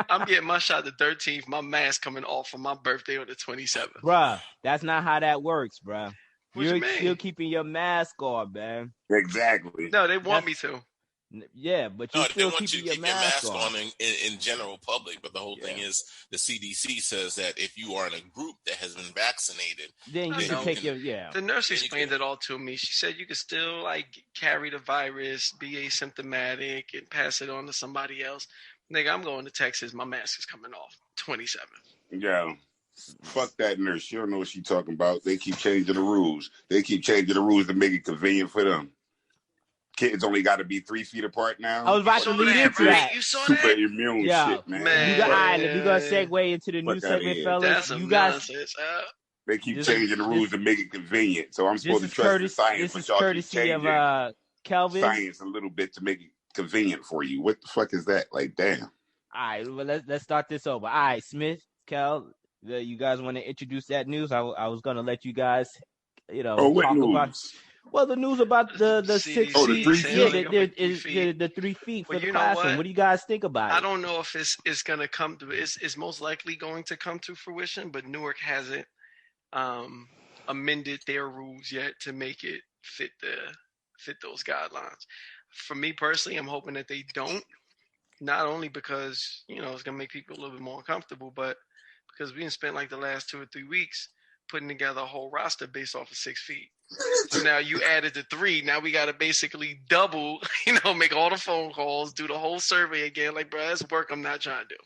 I'm getting my shot the 13th. My mask coming off for my birthday on the 27th. Bruh, that's not how that works, bruh. What you You're mean? still keeping your mask on, man. Exactly. No, they want me to. Yeah, but you're No, they still want you keeping to your keep your mask on. on in general public, but the whole thing is the CDC says that if you are in a group that has been vaccinated, then you can take your The nurse explained it all to me. She said you can still like carry the virus, be asymptomatic, and pass it on to somebody else. Nigga, I'm going to Texas. My mask is coming off. 27. Yeah. Fuck that nurse. She don't know what she talking about. They keep changing the rules. They keep changing the rules to make it convenient for them. Kids only got to be 3 feet apart now. I was about to lead into that. You saw Super that? immune shit, man. We're gonna segue into the new segment, fellas. That's some nonsense. They keep changing the rules to make it convenient. So I'm supposed to trust the science, but y'all keep changing Kelvin. Science a little bit to make it convenient for you. What the fuck is that? Like, damn. All right, well, let's start this over. All right, Smith, Kel, you guys want to introduce that news? I was gonna let you guys, what news? about. Well, the news about the 6 feet, the 3 feet for the classroom. What do you guys think about it? I don't know if it's going to come to. It's most likely going to come to fruition, but Newark hasn't amended their rules yet to make it fit those guidelines. For me personally, I'm hoping that they don't. Not only because it's going to make people a little bit more uncomfortable, but because we spent like the last 2 or 3 weeks putting together a whole roster based off of 6 feet. So now you added the 3. Now we got to basically double, make all the phone calls, do the whole survey again. Like, bro, that's work I'm not trying to do.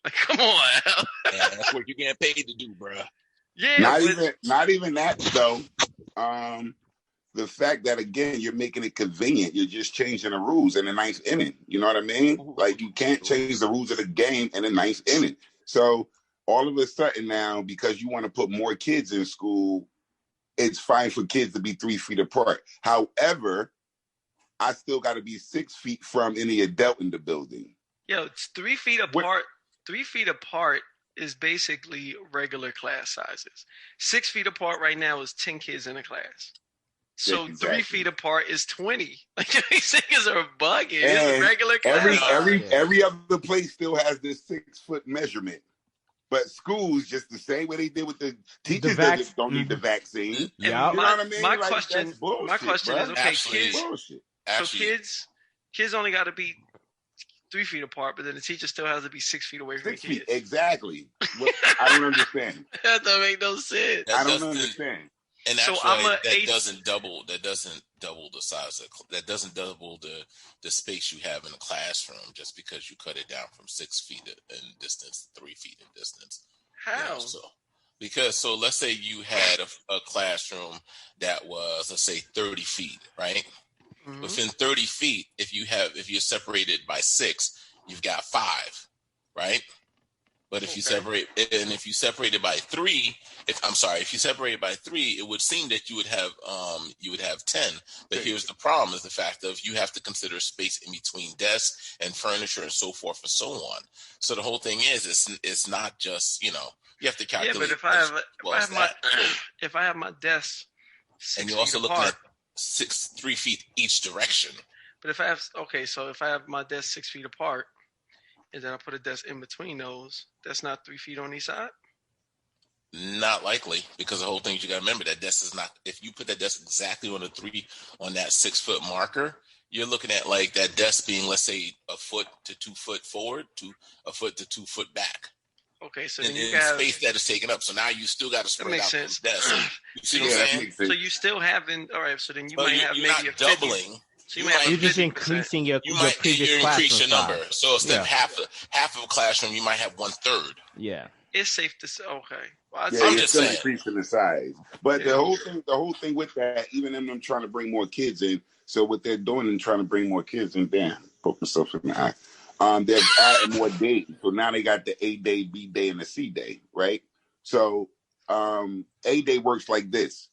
Like, come on. Yeah, that's what you're getting paid to do, bro. Yeah. Not even that, though. The fact that, again, you're making it convenient. You're just changing the rules in the 9th inning. You know what I mean? Like, you can't change the rules of the game in the 9th inning. So all of a sudden now, because you want to put more kids in school, it's fine for kids to be 3 feet apart. However, I still got to be 6 feet from any adult in the building. Yo, it's 3 feet apart. 3 feet apart is basically regular class sizes. 6 feet apart right now is 10 kids in a class. So exactly. 3 feet apart is 20. Like these niggas are bugging. It's a regular class. Every other place still has this 6 foot measurement. But schools, just the same way they did with the teachers, they just don't need the vaccine. Yeah, you know what I mean? My question is, okay, kids only got to be 3 feet apart, but then the teacher still has to be 6 feet away from the kids. Exactly. I don't understand. That doesn't make no sense. I don't understand. And actually, that doesn't double the size that doesn't double the space you have in a classroom just because you cut it down from 6 feet in distance to 3 feet in distance. How? So let's say you had a classroom that was, let's say, 30 feet, right? Mm-hmm. Within 30 feet, if you're separated by 6, you've got 5, right? But if you separate it by 3, if you separate it by 3, it would seem that you would have 10. But here's the problem: is the fact of you have to consider space in between desks and furniture and so forth and so on. So the whole thing is, it's not just you have to calculate. Yeah, but if I have my desk, and you're also looking at 3 feet each direction. But if I have my desk 6 feet apart, and then I put a desk in between those, that's not 3 feet on each side? Not likely, because the whole thing you got to remember, that desk is not, if you put that desk exactly on that 6 foot marker, you're looking at like that desk being, let's say, a foot to 2 foot forward to a foot to 2 foot back. Okay, so then you have space that is taken up. So now you still got to spread out those desks. You see what I'm saying? So you still haven't, all right, so then you might have maybe a doubling. So you're just increasing your previous classroom number. So instead of half of a classroom, you might have 1/3. Yeah, it's safe to say. Okay, well, I'm just saying, increasing the size. But the whole thing with that, even them trying to bring more kids in. So what they're doing and trying to bring more kids in, poke myself in the eye. They're adding more days. So now they got the A day, B day, and the C day, right? So A day works like this.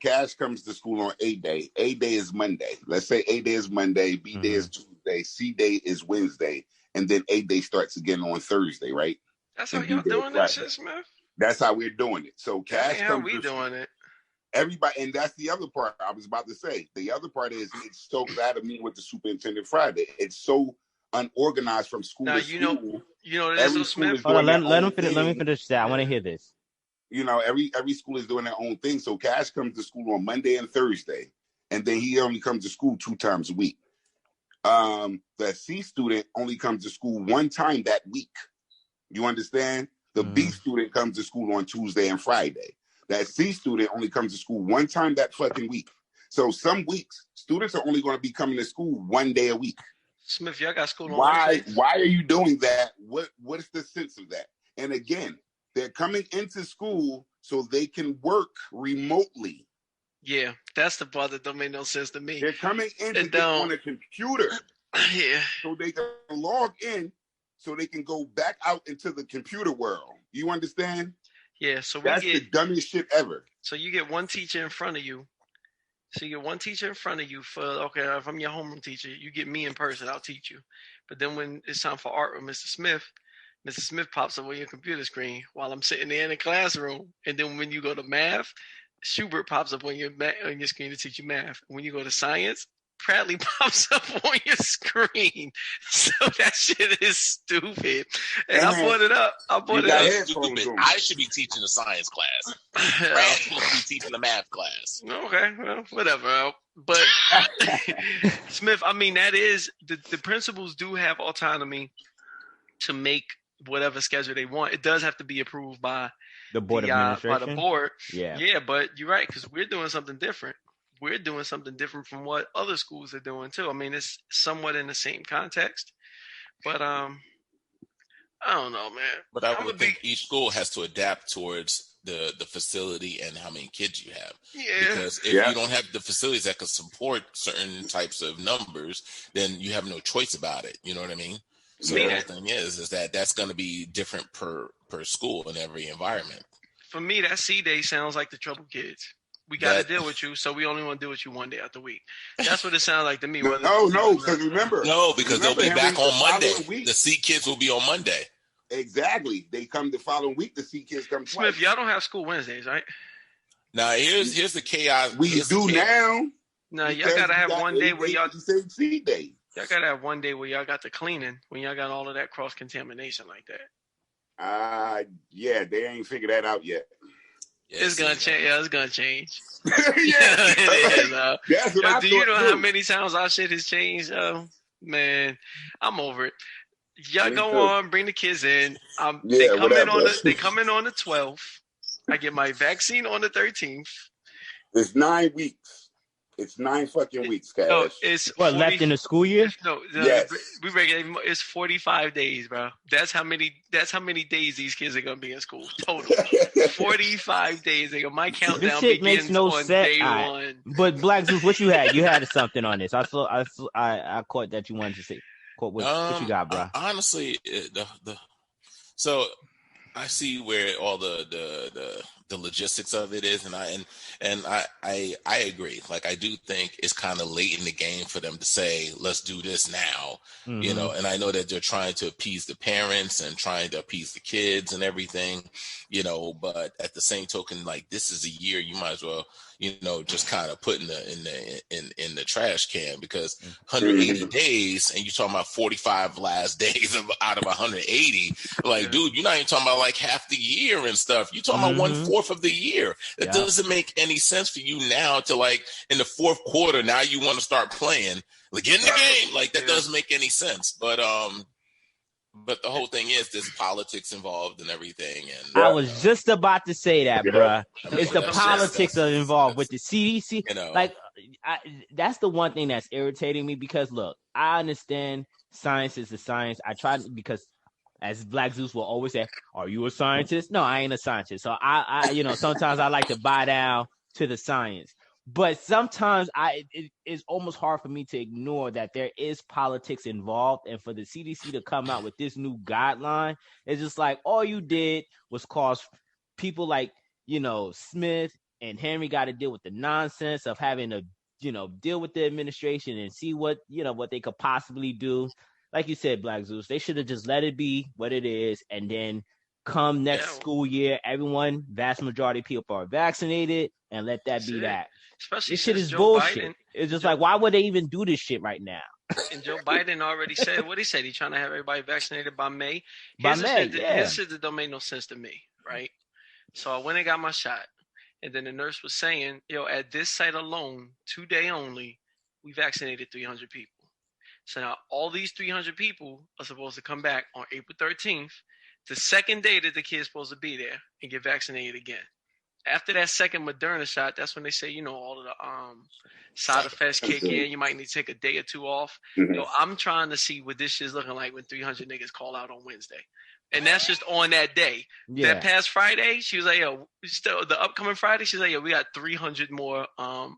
Cash comes to school on A day. A day is Monday. Let's say A day is Monday, B day is Tuesday, C day is Wednesday, and then A day starts again on Thursday, right? That's how y'all doing that shit, Smith? That's how we're doing it. So Cash comes. How we doing it? Everybody, and that's the other part I was about to say. The other part is it's so bad of me with the Superintendent Friday. It's so unorganized from school Now to school. there's no Every school Smith. is Hold on, doing let him finish. Let me finish that. I want to hear this. You know, every school is doing their own thing. So Cash comes to school on Monday and Thursday, and then he only comes to school 2 times a week. The C student only comes to school 1 time that week. You understand? The B student comes to school on Tuesday and Friday. That C student only comes to school 1 time that fucking week. So some weeks, students are only going to be coming to school 1 day a week. Smith, y'all got school on Wednesdays. Why are you doing that? What is the sense of that? And again, they're coming into school so they can work remotely. Yeah, that's the part that don't make no sense to me. They're coming in to get on a computer. Yeah. So they can log in so they can go back out into the computer world. You understand? Yeah, so that's the dumbest shit ever. So you get one teacher in front of you. So you get one teacher in front of you if I'm your homeroom teacher, you get me in person, I'll teach you. But then when it's time for art with Mr. Smith pops up on your computer screen while I'm sitting there in the classroom. And then when you go to math, Schubert pops up on your screen to teach you math. When you go to science, Bradley pops up on your screen. So that shit is stupid. And I brought it up. I should be teaching a science class. Brad should be teaching a math class. Okay, well, whatever. But Smith, I mean, that is the principals do have autonomy to make whatever schedule they want. It does have to be approved by the board of administration. By the board. Yeah, but you're right, because we're doing something different. We're doing something different from what other schools are doing too. I mean, it's somewhat in the same context, but I don't know, man. But I would think each school has to adapt towards the facility and how many kids you have. Yeah. Because if you don't have the facilities that can support certain types of numbers, then you have no choice about it. You know what I mean? So the whole thing is that that's going to be different per school in every environment. For me, that C day sounds like the trouble kids. We got to deal with you, so we only want to deal with you 1 day out the week. That's what it sounds like to me. No, because remember. No, because they'll be back on Monday. The C kids will be on Monday. Exactly. They come the following week. The C kids come twice. Smith, y'all don't have school Wednesdays, right? Now, here's the chaos. We do now. No, y'all got to have 1 day where y'all... say C day. Y'all got to have 1 day where y'all got the cleaning, when y'all got all of that cross-contamination like that. Yeah, they ain't figured that out yet. It's gonna change. Yeah, it's gonna change. It is. Do you know how many times our shit has changed? Man, I'm over it. Y'all go on, bring the kids in. They come in on the 12th. I get my vaccine on the 13th. It's 9 weeks. It's 9 fucking weeks, Cash. No, it's left in the school year? Yes. It's 45 days, bro. That's how many days these kids are gonna be in school total. 45 days. My countdown begins on day 1. But Black Zeus, what you had? You had something on this. I caught that you wanted to say. What you got, bro? Honestly, so I see where all the logistics of it is, and I agree. Like, I do think it's kind of late in the game for them to say, let's do this now, you know, and I know that they're trying to appease the parents and trying to appease the kids and everything, you know, but at the same token, like, this is a year you might as well, you know, just kind of put in the trash can, because 180 days, and you're talking about 45 last days out of 180. Like, dude, you're not even talking about like half the year and stuff. You're talking about 1/4 of the year. That doesn't make any sense for you now to, like, in the 4th quarter, now you want to start playing, like, in the game. Like, that doesn't make any sense. But the whole thing is there's politics involved and everything. And I was just about to say that, bruh. It's the politics that are involved with the CDC. You know, like, that's the one thing that's irritating me, because, look, I understand science is a science. I try because, as Black Zeus will always say, are you a scientist? No, I ain't a scientist. So I sometimes I like to buy down to the science. But sometimes it's almost hard for me to ignore that there is politics involved. And for the CDC to come out with this new guideline, it's just like, all you did was cause people like, Smith and Henry got to deal with the nonsense of having to, deal with the administration and see what they could possibly do. Like you said, Black Zeus, they should have just let it be what it is. And then come next school year, vast majority of people are vaccinated, and let that be that. Especially this shit is Joe bullshit. Biden, it's just like, why would they even do this shit right now? And Joe Biden already said what he said. He's trying to have everybody vaccinated by May. By May, Here's shit that don't make no sense to me, right? So I went and got my shot. And then the nurse was saying, at this site alone, today only, we vaccinated 300 people. So now all these 300 people are supposed to come back on April 13th, the second day that the kid's supposed to be there, and get vaccinated again. After that second Moderna shot, that's when they say, all of the side effects kick in. You might need to take a day or two off. Mhm. I'm trying to see what this shit's looking like when 300 niggas call out on Wednesday. And that's just on that day. Yeah. That past Friday, she was like, still the upcoming Friday, she's like, we got 300 more,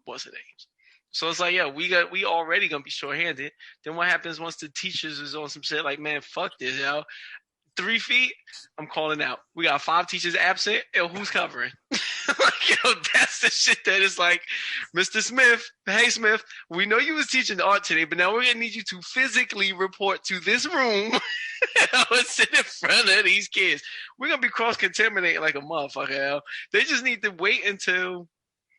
what's the names? So it's like, we already gonna be shorthanded. Then what happens once the teachers is on some shit like, man, fuck this, 3 feet, I'm calling out. We got 5 teachers absent. Who's covering? That's the shit that is like, Mr. Smith, hey Smith, we know you was teaching art today, but now we're gonna need you to physically report to this room and sit in front of these kids. We're gonna be cross-contaminating like a motherfucker. They just need to wait until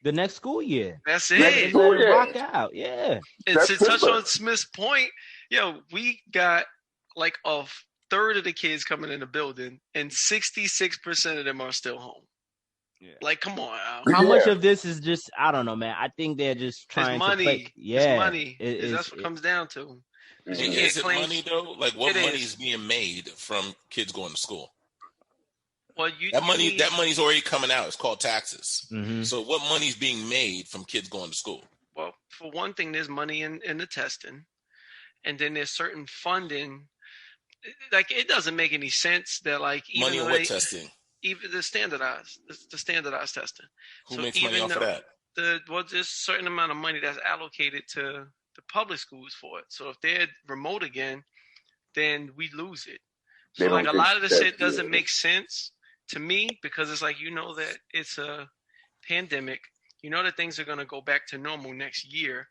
the next school year. That's Next it. school year. Rock out, yeah. And to touch September. on Smith's point, we got like a third of the kids coming in the building, and 66% of them are still home. Yeah. Like, come on, Al. How much of this is just, I don't know, man. I think they're just trying It's money. to play. Yeah, It's money. That's what it comes down to. And You is can't it claim- money though? Like what It money is. is being made from kids going to school? Well, That money's already coming out. It's called taxes. Mhm. So what money's being made from kids going to school? Well, for one thing, there's money in the testing, and then there's certain funding. Like, it doesn't make any sense that, like, even Money on what testing? even the standardized testing. Who So makes money even off of though that? there's a certain amount of money that's allocated to the public schools for it. So if they're remote again, then we lose it. So They like a don't lot of the get shit that, doesn't yeah. make sense to me, because it's like, that it's a pandemic. That things are going to go back to normal next year.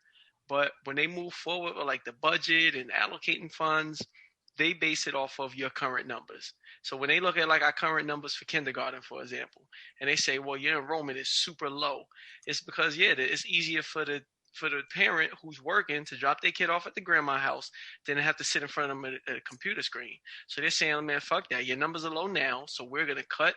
But when they move forward with like the budget and allocating funds, they base it off of your current numbers. So when they look at like our current numbers for kindergarten, for example, and they say, well, your enrollment is super low, it's because, it's easier for the parent who's working to drop their kid off at the grandma's house than to have to sit in front of them at a computer screen. So they're saying, man, fuck that. Your numbers are low now, so we're going to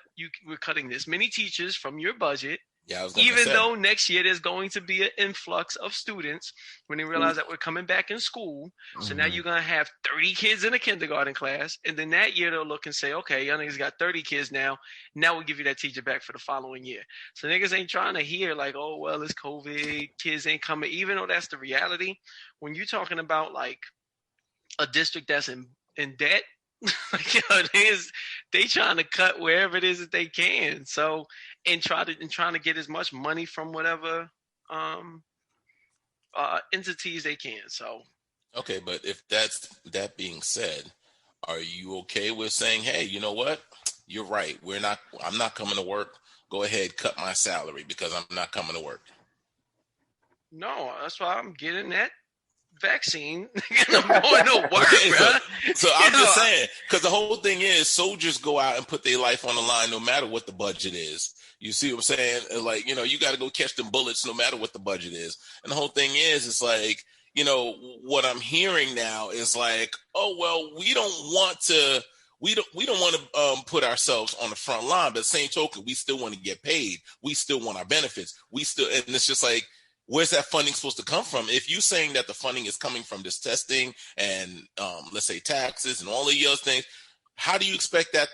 we're cutting this many teachers from your budget. Yeah, I was gonna Even say. though next year there's going to be an influx of students when they realize that we're coming back in school. So now you're going to have 30 kids in a kindergarten class. And then that year they'll look and say, okay, y'all niggas got 30 kids now. Now we'll give you that teacher back for the following year. So niggas ain't trying to hear like, oh, well, it's COVID. Kids ain't coming. Even though that's the reality. When you're talking about like a district that's in debt, they trying to cut wherever it is that they can. So trying to get as much money from whatever entities they can. So Okay, but if that being said, are you okay with saying, hey, you know what? You're right. I'm not coming to work. Go ahead, cut my salary because I'm not coming to work. no, that's why I'm getting that vaccine. I'm going to work, Okay, bro. so I'm just saying, because the whole thing is soldiers go out and put their life on the line no matter what the budget is. You see what I'm saying? Like, you got to go catch them bullets no matter what the budget is. And the whole thing is, it's like, what I'm hearing now is like, oh, well, we don't want to put ourselves on the front line, but same token, we still want to get paid. We still want our benefits. And it's just like, where's that funding supposed to come from? If you're saying that the funding is coming from this testing and let's say taxes and all of the other things, how do you expect that?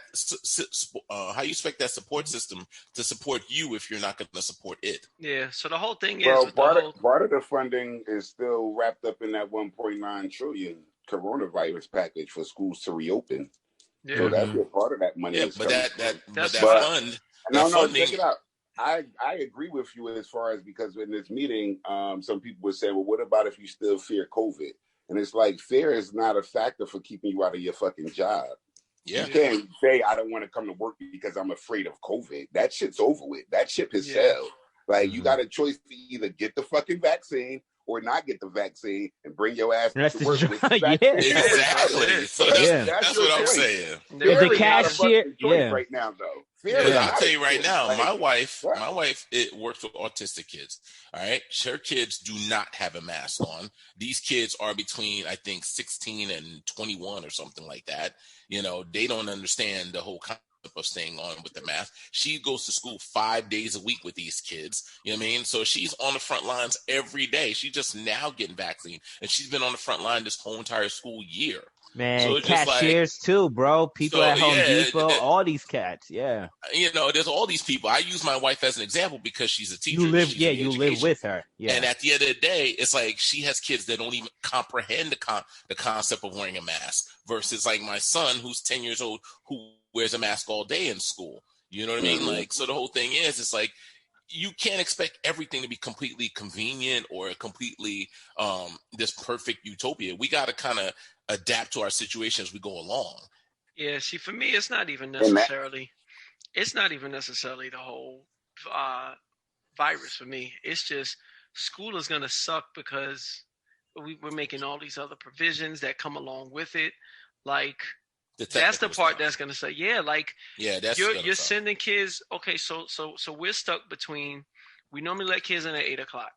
Support system to support you if you're not going to support it? Yeah. So the whole thing is, Well, part of the funding is still wrapped up in that 1.9 trillion coronavirus package for schools to reopen. yeah. So that's where part of that money Yeah, is but coming that from. That's fund. No, funding, check it out. I agree with you as far as, because in this meeting, some people would say, well, what about if you still fear COVID? And it's like, fear is not a factor for keeping you out of your fucking job. yeah. You can't say, I don't want to come to work because I'm afraid of COVID. That shit's over with. That ship has sailed. Like, you got a choice to either get the fucking vaccine or not get the vaccine and bring your ass That's to work the with job. the Yeah. vaccine. Exactly. So Yeah. that's your what I'm choice. saying. There The is. Fear is not a cashier- fucking choice yeah. right now, though. I'll tell you right now, my wife, it works with autistic kids. All right. Her kids do not have a mask on. These kids are between, I think, 16 and 21 or something like that. They don't understand the whole concept of staying on with the mask. She goes to school 5 days a week with these kids. You know what I mean? So she's on the front lines every day. She's just now getting vaccinated, and she's been on the front line this whole entire school year. Man, so cashiers too, bro. People at Home Depot, all these cats, there's all these people. I use my wife as an example because she's a teacher. You live with her. Yeah. And at the end of the day, it's like she has kids that don't even comprehend the concept of wearing a mask versus like my son, who's 10 years old, who wears a mask all day in school. You know what I mean? Like, so the whole thing is, it's like, you can't expect everything to be completely convenient or completely this perfect utopia. We got to kind of adapt to our situation as we go along. Yeah, see, for me, it's not even necessarily the whole virus for me. It's just school is going to suck because we're making all these other provisions that come along with it. Like, that's the part that's going to say, you're sending kids. Okay, so we're stuck between, we normally let kids in at 8 o'clock.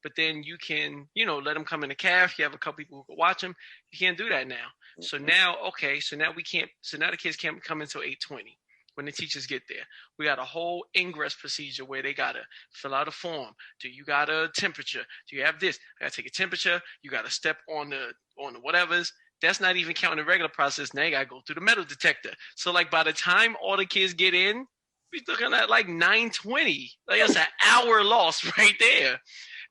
But then you can, let them come in the caf. You have a couple people who can watch them. You can't do that now. So now the kids can't come until 8:20 when the teachers get there. We got a whole ingress procedure where they got to fill out a form. Do you got a temperature? Do you have this? I got to take a temperature. You got to step on the whatevers. That's not even counting the regular process. Now you got to go through the metal detector. So like by the time all the kids get in, we're looking at like 9:20. Like that's an hour lost right there.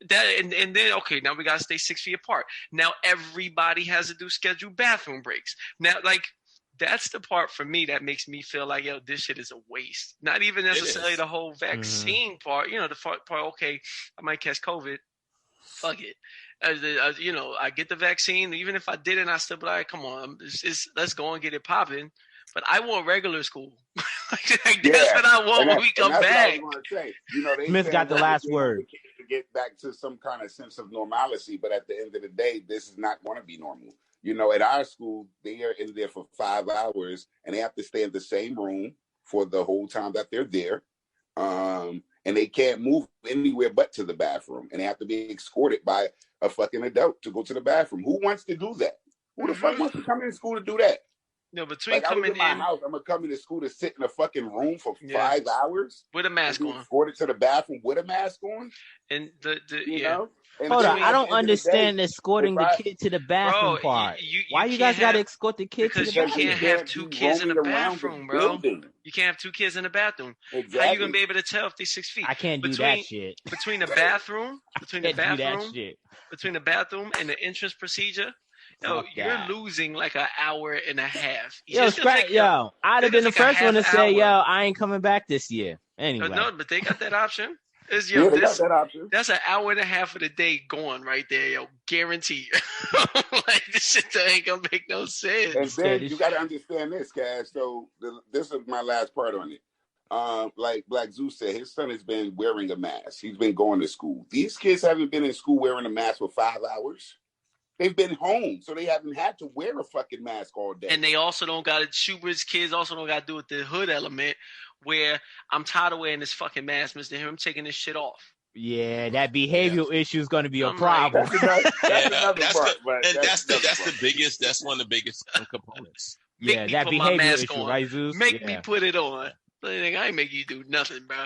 And then now we gotta stay 6 feet apart. Now everybody has to do scheduled bathroom breaks. Now, like, that's the part for me that makes me feel like, this shit is a waste. Not even necessarily the whole vaccine part. The part. Okay, I might catch COVID. Fuck it. I get the vaccine. Even if I didn't, I still be like, come on, let's go and get it popping. But I want regular school. That's what I want when we come back. Smith got the last word. To get back to some kind of sense of normalcy, but at the end of the day, this is not going to be normal. At our school, they are in there for 5 hours, and they have to stay in the same room for the whole time that they're there. And they can't move anywhere but to the bathroom, and they have to be escorted by a fucking adult to go to the bathroom. Who wants to do that? Who the fuck wants to come into school to do that? No, between coming in my house, I'm gonna come into school to sit in a fucking room for 5 hours with a mask on, escorted to the bathroom with a mask on, and Hold on, I don't understand escorting the kid to the bathroom part. Why you guys gotta escort the kid to the bathroom? Because you can't have 2 kids in the bathroom, bro. You can't have 2 kids in the bathroom. Exactly. How you gonna be able to tell if they're 6 feet? I can't do that shit. Between the bathroom and the entrance procedure. You're losing like an hour and a half. I'd have been the first one to say, I ain't coming back this year. Anyway. No, but they got that option. They got that option. That's an hour and a half of the day gone right there, guarantee. Like, this shit that ain't gonna make no sense. And then you got to understand this, Cass. So this is my last part on it. Like Black Zeus said, his son has been wearing a mask. He's been going to school. These kids haven't been in school wearing a mask for 5 hours. They've been home, so they haven't had to wear a fucking mask all day. And they also don't got to, Schubert's kids also don't got to do with the hood element where I'm tired of wearing this fucking mask, Mr. I'm taking this shit off. Yeah, that behavioral issue is going to be a problem. That's the biggest, that's one of the biggest components. That behavioral issue, right, Zeus? Make me put it on. I ain't make you do nothing, bro.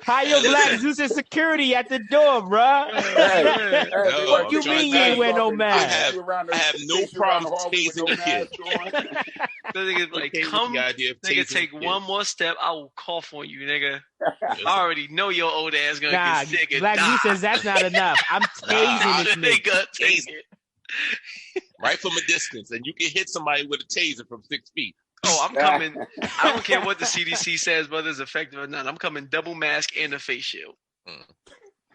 Hire Black Zeus and security at the door, bro. What you mean you ain't wear no mask? I have no problem tasing the kid. Nigga, take one more step, I will cough on you, nigga. I already know your old ass gonna get sick and Black Zeus says that's not enough. I'm tasing this nigga. Tase it. Right from a distance, and you can hit somebody with a taser from 6 feet. Oh, I'm coming. I don't care what the CDC says, whether it's effective or not. I'm coming double mask and a face shield. Oh,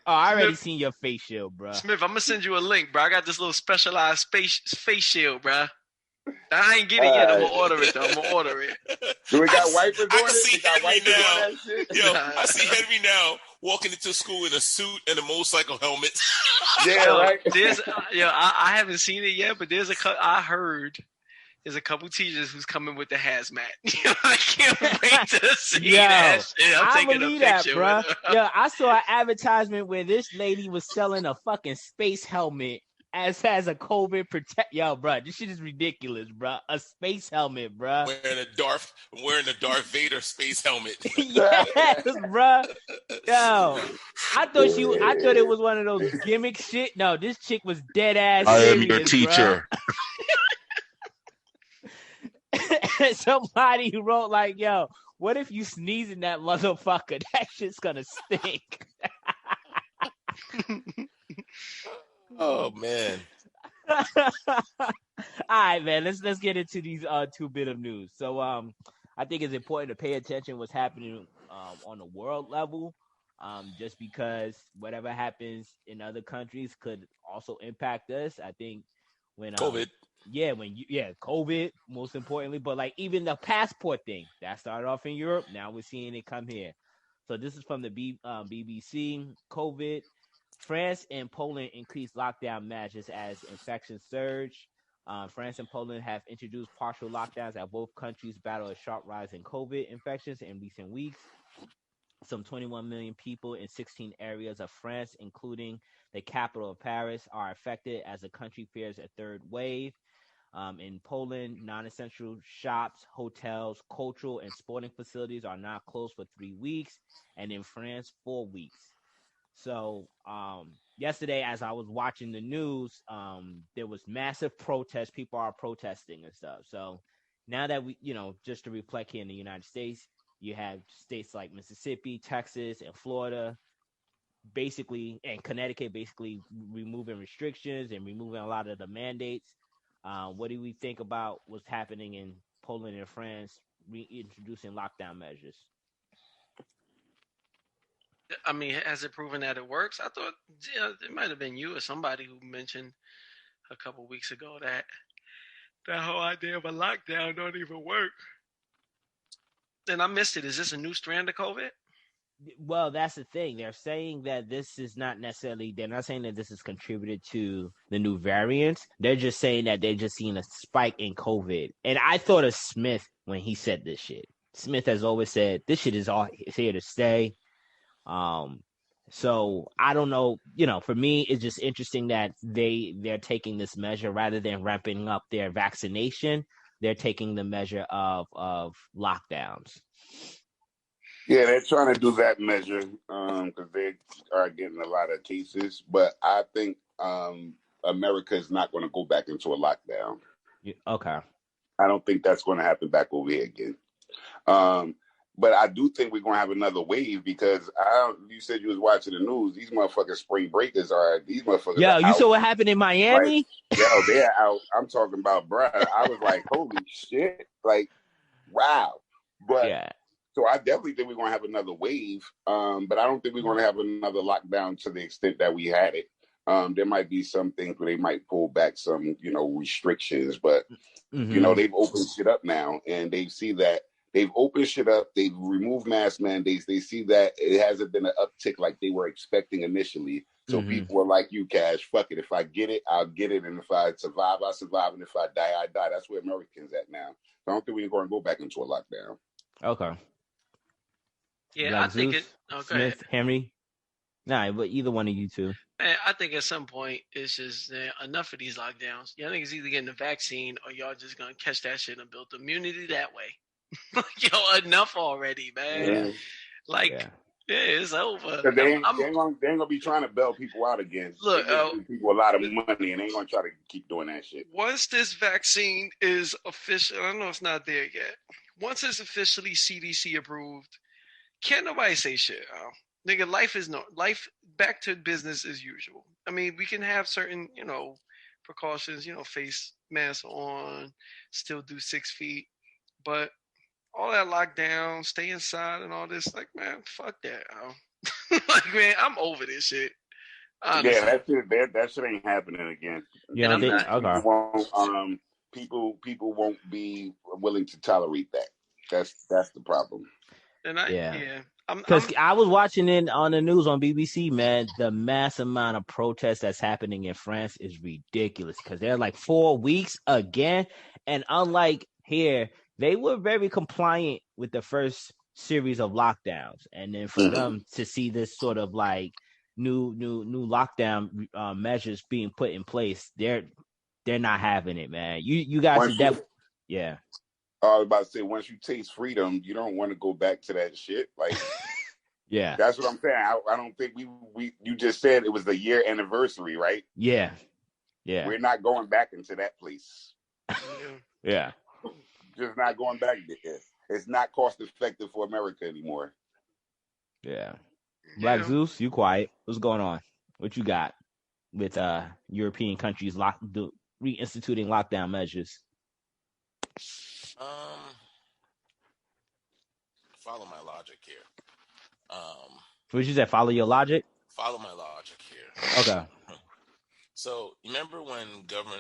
I already seen your face shield, bro. Smith, I'm gonna send you a link, bro. I got this little specialized face shield, bro. I ain't get it yet. I'm gonna order it, though. I'm gonna order it. Do we got wipers on it? I see Henry now. I see Henry now walking into school in a suit and a motorcycle helmet. Yeah, right. I haven't seen it yet, but I heard there's a couple teachers who's coming with the hazmat. I can't wait to see that shit. I'm taking a picture bro. with her. Yo, I saw an advertisement where this lady was selling a fucking space helmet as a COVID protect. Yo, bro, this shit is ridiculous, bro. A space helmet, bro. Wearing a Darth Vader space helmet. Yes, bro. Yo, I thought it was one of those gimmick shit. No, this chick was dead ass. I am serious, your teacher. Somebody wrote like, "Yo, what if you sneeze in that motherfucker? That shit's gonna stink." Oh man. All right, man. Let's get into these two bit of news. So I think it's important to pay attention what's happening on the world level. Just because whatever happens in other countries could also impact us. I think when COVID. COVID most importantly, but like even the passport thing that started off in Europe, now we're seeing it come here. So this is from the BBC. COVID. France and Poland increased lockdown measures as infections surge. France and Poland have introduced partial lockdowns as both countries battle a sharp rise in COVID infections in recent weeks. Some 21 million people in 16 areas of France, including the capital of Paris, are affected as the country fears a third wave. In Poland, non-essential shops, hotels, cultural and sporting facilities are now closed for 3 weeks, and in France, 4 weeks. So yesterday, as I was watching the news, there was massive protests. People are protesting and stuff. So now that we, just to reflect here in the United States, you have states like Mississippi, Texas, and Florida, basically, and Connecticut, basically removing restrictions and removing a lot of the mandates. What do we think about what's happening in Poland and France, reintroducing lockdown measures? I mean, has it proven that it works? I thought it might have been you or somebody who mentioned a couple weeks ago that whole idea of a lockdown don't even work. And I missed it. Is this a new strand of COVID? Well, that's the thing. They're saying that this is not necessarily, they're not saying that this is contributed to the new variants. They're just saying that they're just seeing a spike in COVID. And I thought of Smith when he said this shit. Smith has always said this shit is here to stay. So I don't know, for me, it's just interesting that they're taking this measure rather than ramping up their vaccination. They're taking the measure of lockdowns. Yeah, they're trying to do that measure because they are getting a lot of cases. But I think America is not going to go back into a lockdown. Okay. I don't think that's going to happen back over here again. But I do think we're going to have another wave because you said you was watching the news. These motherfucking spring breakers these motherfuckers. Yo, you saw what happened in Miami? Like, they're out. I'm talking about, bruh. I was like, holy shit. Like, wow. But yeah. So I definitely think we're going to have another wave. But I don't think we're going to have another lockdown to the extent that we had it. There might be some things where they might pull back some, restrictions. But, they've opened shit up now. And they see that. They've opened shit up. They've removed mask mandates. They see that it hasn't been an uptick like they were expecting initially. So people are like, you, Cash, fuck it. If I get it, I'll get it. And if I survive, I survive. And if I die, I die. That's where Americans at now. So I don't think we're going to go back into a lockdown. Okay. Yeah, I think Zeus, Smith, Henry. Nah, but either one of you two. Man, I think at some point it's just enough of these lockdowns. Y'all niggas either getting the vaccine or y'all just going to catch that shit and build immunity that way. Yo, enough already, man. Yeah. It's over. They ain't gonna be trying to bail people out again. Look, people a lot of money, and they ain't gonna try to keep doing that shit. Once this vaccine is official, I know it's not there yet. Once it's officially CDC approved, can't nobody say shit. Nigga, life back to business as usual. I mean, we can have certain, precautions, face mask on, still do 6 feet, but all that lockdown, stay inside and all this, like, man, fuck that. Like, man, I'm over this shit. Honestly. Yeah, that shit ain't happening again. Yeah, okay. People won't be willing to tolerate that. That's the problem. And because I was watching it on the news on BBC, man. The mass amount of protests that's happening in France is ridiculous because they're like 4 weeks again. And unlike here, they were very compliant with the first series of lockdowns, and then for them to see this sort of like new lockdown measures being put in place, they're not having it, man. You guys should definitely, yeah. I was about to say, once you taste freedom, you don't want to go back to that shit. Like, yeah, that's what I'm saying. I don't think you just said it was the year anniversary, right? Yeah. We're not going back into that place. Yeah. Just not going back there. It's not cost effective for America anymore. Yeah. Black Zeus, you quiet. What's going on? What you got with European countries reinstituting lockdown measures? Follow my logic here. What you said? Follow your logic? Follow my logic here. Okay. So, remember when Governor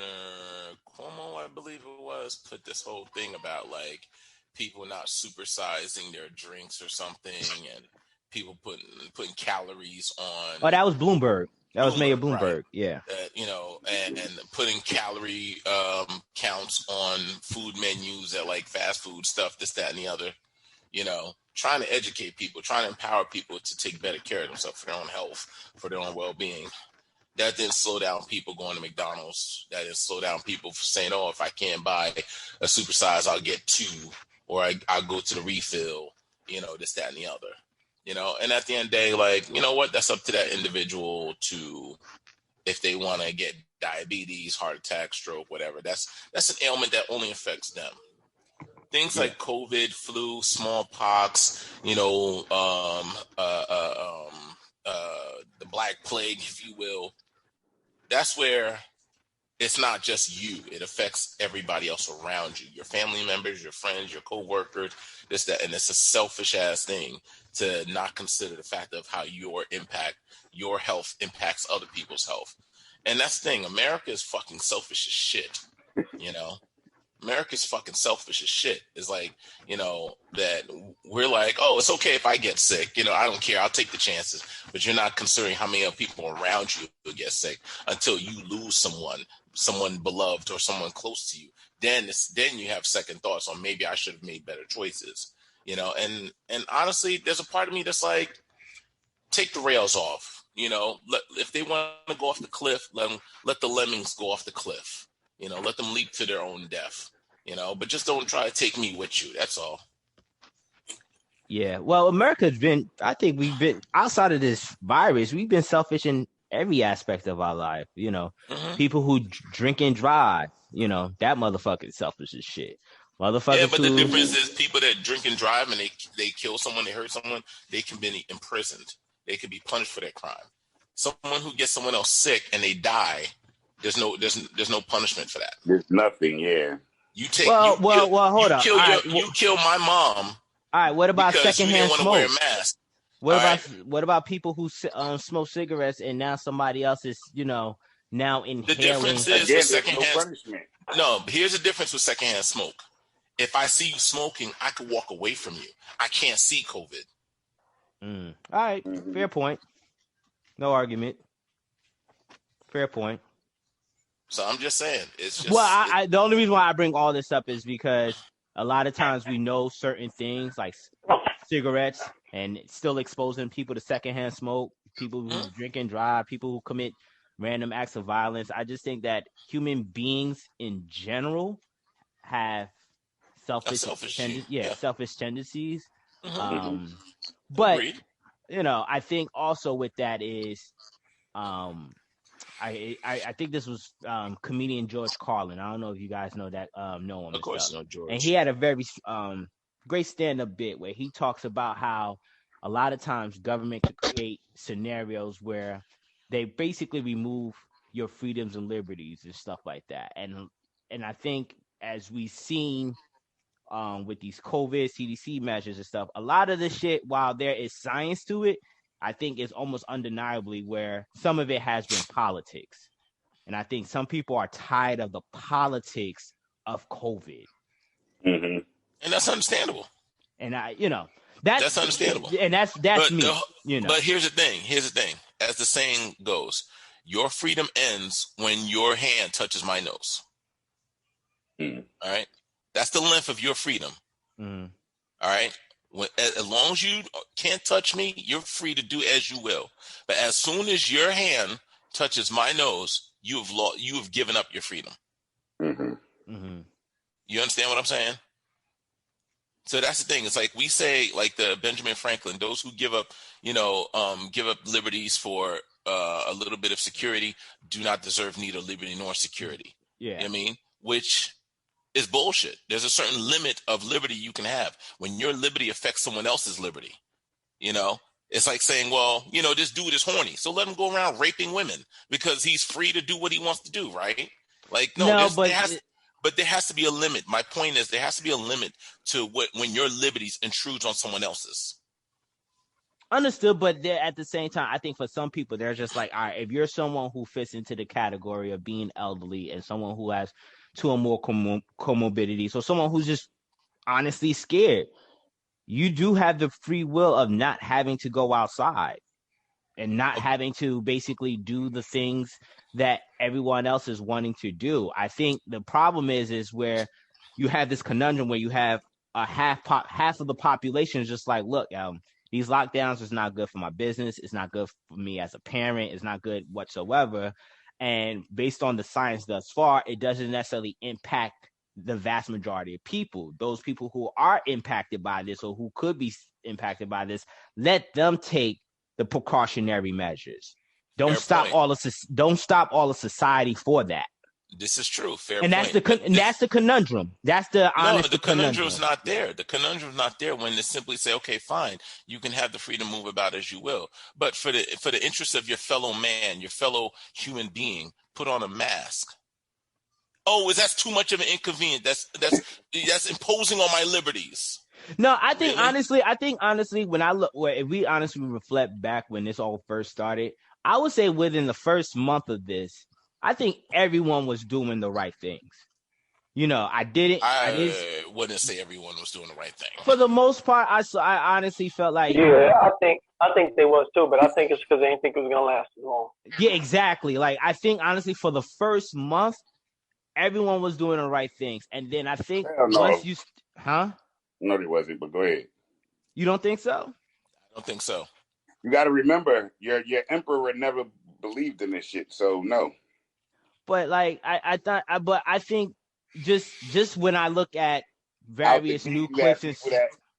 Cuomo, I believe it was, put this whole thing about like people not supersizing their drinks or something, and people putting calories on. Oh, that was Bloomberg. That was Mayor Bloomberg. Right? Yeah. And putting calorie counts on food menus at like fast food stuff, this, that, and the other. Trying to educate people, trying to empower people to take better care of themselves for their own health, for their own well-being. That didn't slow down people going to McDonald's. That didn't slow down people for saying, oh, if I can't buy a supersize, I'll get two, or I'll go to the refill, this, that, and the other. And at the end of the day, like, you know what, that's up to that individual to, if they want to get diabetes, heart attack, stroke, whatever. That's an ailment that only affects them. Things like COVID, flu, smallpox, the Black Plague, if you will. That's where it's not just you. It affects everybody else around you, your family members, your friends, your coworkers, this, that. And it's a selfish ass thing to not consider the fact of how your health impacts other people's health. And that's the thing. America is fucking selfish as shit, America's fucking selfish as shit. It's like, that we're like, oh, it's okay if I get sick. I don't care. I'll take the chances. But you're not considering how many other people around you will get sick until you lose someone beloved or someone close to you. Then you have second thoughts on maybe I should have made better choices. And honestly, there's a part of me that's like, take the rails off. If they want to go off the cliff, let the lemmings go off the cliff. Let them leap to their own death, but just don't try to take me with you. That's all. Yeah. Well, I think we've been, outside of this virus, we've been selfish in every aspect of our life. People who drink and drive, that motherfucker is selfish as shit. Motherfuckers. Yeah, but the difference is people that drink and drive and they kill someone, they hurt someone, they can be imprisoned. They can be punished for that crime. Someone who gets someone else sick and they die, there's no punishment for that. There's nothing, yeah. You take hold on. You kill my mom. All right, what about secondhand smoke? Wear a mask. What about people who smoke cigarettes and now somebody else is, now inhaling? The difference is with secondhand. No, here's the difference with secondhand smoke. If I see you smoking, I could walk away from you. I can't see COVID. All right, fair point. No argument. Fair point. So I'm just saying, it's just. Well, the only reason why I bring all this up is because a lot of times we know certain things like cigarettes and still exposing people to secondhand smoke, people who drink and drive, people who commit random acts of violence. I just think that human beings in general have selfish tendencies. But Agreed. I think also with that is, I think this was comedian George Carlin. I don't know if you guys know that. Know him. Of course, know George. And he had a very great stand-up bit where he talks about how a lot of times government could create scenarios where they basically remove your freedoms and liberties and stuff like that. And I think as we've seen with these COVID CDC measures and stuff, a lot of this shit, while there is science to it, I think is almost undeniably where some of it has been politics. And I think some people are tired of the politics of COVID. Mm-hmm. And that's understandable. And that's understandable. And that's me. But here's the thing. As the saying goes, your freedom ends when your hand touches my nose. Mm. All right. That's the length of your freedom. Mm. All right. As long as you can't touch me, you're free to do as you will. But as soon as your hand touches my nose, you have given up your freedom. Mm-hmm. Mm-hmm. You understand what I'm saying? So that's the thing. It's like we say, like the Benjamin Franklin, those who give up liberties for a little bit of security do not deserve neither liberty nor security. Yeah. You know what I mean? Which is bullshit. There's a certain limit of liberty you can have. When your liberty affects someone else's liberty, it's like saying, well, this dude is horny, so let him go around raping women because he's free to do what he wants to do, right? Like, no, but there has to be a limit. My point is there has to be a limit to when your liberties intrudes on someone else's. Understood, but at the same time, I think for some people, they're just like, all right, if you're someone who fits into the category of being elderly and someone who has two or more comorbidities, or someone who's just honestly scared, you do have the free will of not having to go outside and not having to basically do the things that everyone else is wanting to do. I think the problem is where you have this conundrum where you have a half of the population is just like, look, these lockdowns is not good for my business. It's not good for me as a parent. It's not good whatsoever. And based on the science thus far, it doesn't necessarily impact the vast majority of people. Those people who are impacted by this or who could be impacted by this, let them take the precautionary measures. Don't stop all of society for that. This is true. Fair and point. That's the conundrum. That's the honest the conundrum. Conundrum's not there. The conundrum's not there when they simply say, okay, fine, you can have the freedom to move about as you will. But for the interest of your fellow man, your fellow human being, put on a mask. Oh, is that too much of an inconvenience? That's imposing on my liberties. No, I think honestly, when if we honestly reflect back when this all first started, I would say within the first month of this, I think everyone was doing the right things. I wouldn't say everyone was doing the right thing. For the most part, I honestly felt like, yeah, I think they was too, but I think it's because they didn't think it was gonna last as long. Yeah, exactly. Like I think honestly, for the first month, everyone was doing the right things, and then I think once you, No, there wasn't. But go ahead. You don't think so? I don't think so. You got to remember, your emperor never believed in this shit, so no. But like I think just when I look at various new clips and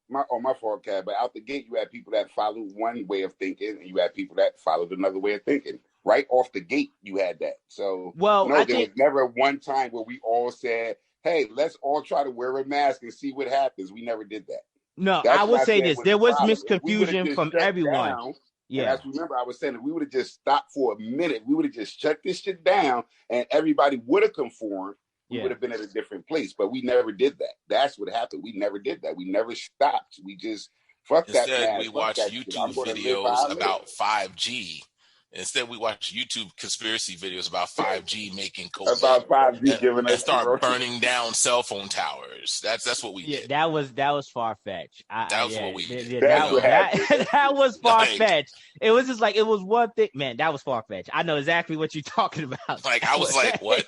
my fault, Cat, but out the gate you had people that followed one way of thinking, and you had people that followed another way of thinking. Right off the gate, you had that. So there was never one time where we all said, "Hey, let's all try to wear a mask and see what happens." We never did that. No, I would say this: there was misconfusion from everyone. Yeah. And remember, I was saying if we would have just stopped for a minute, we would have just shut this shit down, and everybody would have conformed. We would have been at a different place, but we never did that. That's what happened. We never did that. We never stopped. We just Instead, we watched YouTube videos about 5G. Instead, we watch YouTube conspiracy videos about 5G making COVID. About 5G giving us and start burning down cell phone towers. That's what we did. That was far fetched. That was what we did. That was far fetched. It was just like it was one thing, man. That was far fetched. I know exactly what you're talking about. Like I was like, what?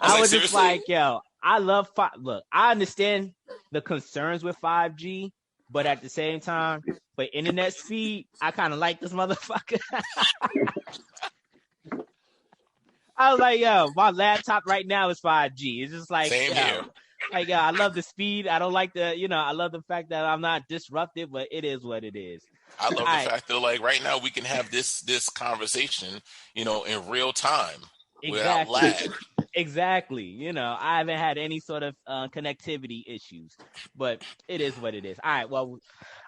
I was just like, yo, I love Look, I understand the concerns with 5G. But at the same time, for internet speed, I kind of like this motherfucker. I was like, yo, my laptop right now is 5G. It's just like, same here. Like, I love the speed. I don't like I love the fact that I'm not disrupted, but it is what it is. I love the fact that, like, right now we can have this conversation, in real time without lag. Exactly. I haven't had any sort of connectivity issues, but it is what it is. All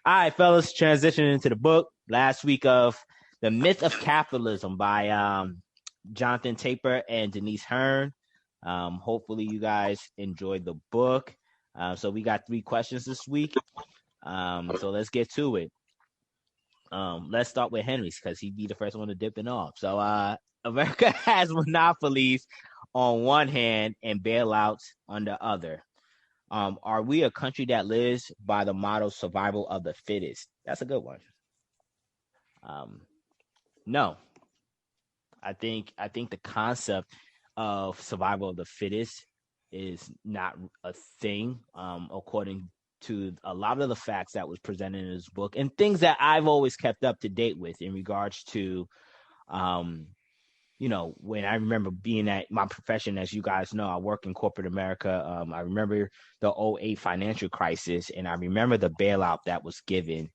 right, fellas, transitioning into the book last week of The Myth of Capitalism by Jonathan Tepper and Denise Hearn. Hopefully you guys enjoyed the book. So we got 3 questions this week. So let's get to it. Let's start with Henry's because he'd be the first one to dip it off. So America has monopolies on one hand and bailouts on the other. Are we a country that lives by the motto survival of the fittest? That's a good one. No. I think the concept of survival of the fittest is not a thing, according to a lot of the facts that was presented in his book and things that I've always kept up to date with in regards to, when I remember being at my profession, as you guys know, I work in corporate America. I remember the '08 financial crisis, and I remember the bailout that was given.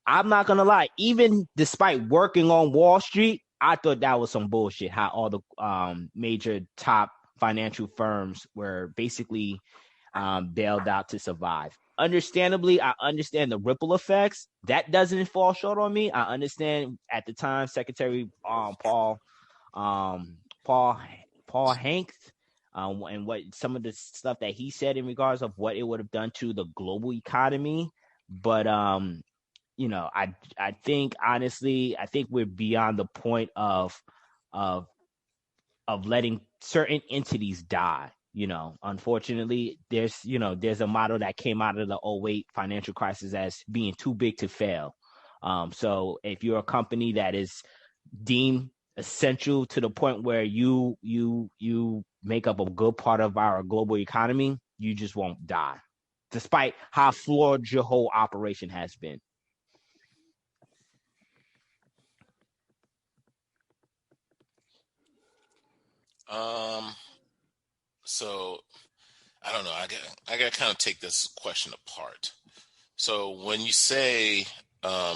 I'm not going to lie, even despite working on Wall Street, I thought that was some bullshit, how all the major top financial firms were basically bailed out to survive. Understandably, I understand the ripple effects. That doesn't fall short on me. I understand at the time, Secretary Paul Hanks, and what some of the stuff that he said in regards of what it would have done to the global economy. But I think honestly, I think we're beyond the point of letting certain entities die. Unfortunately, there's a model that came out of the '08 financial crisis as being too big to fail. So if you're a company that is deemed essential to the point where you make up a good part of our global economy, you just won't die, despite how flawed your whole operation has been. So I don't know. I got to kind of take this question apart. So when you say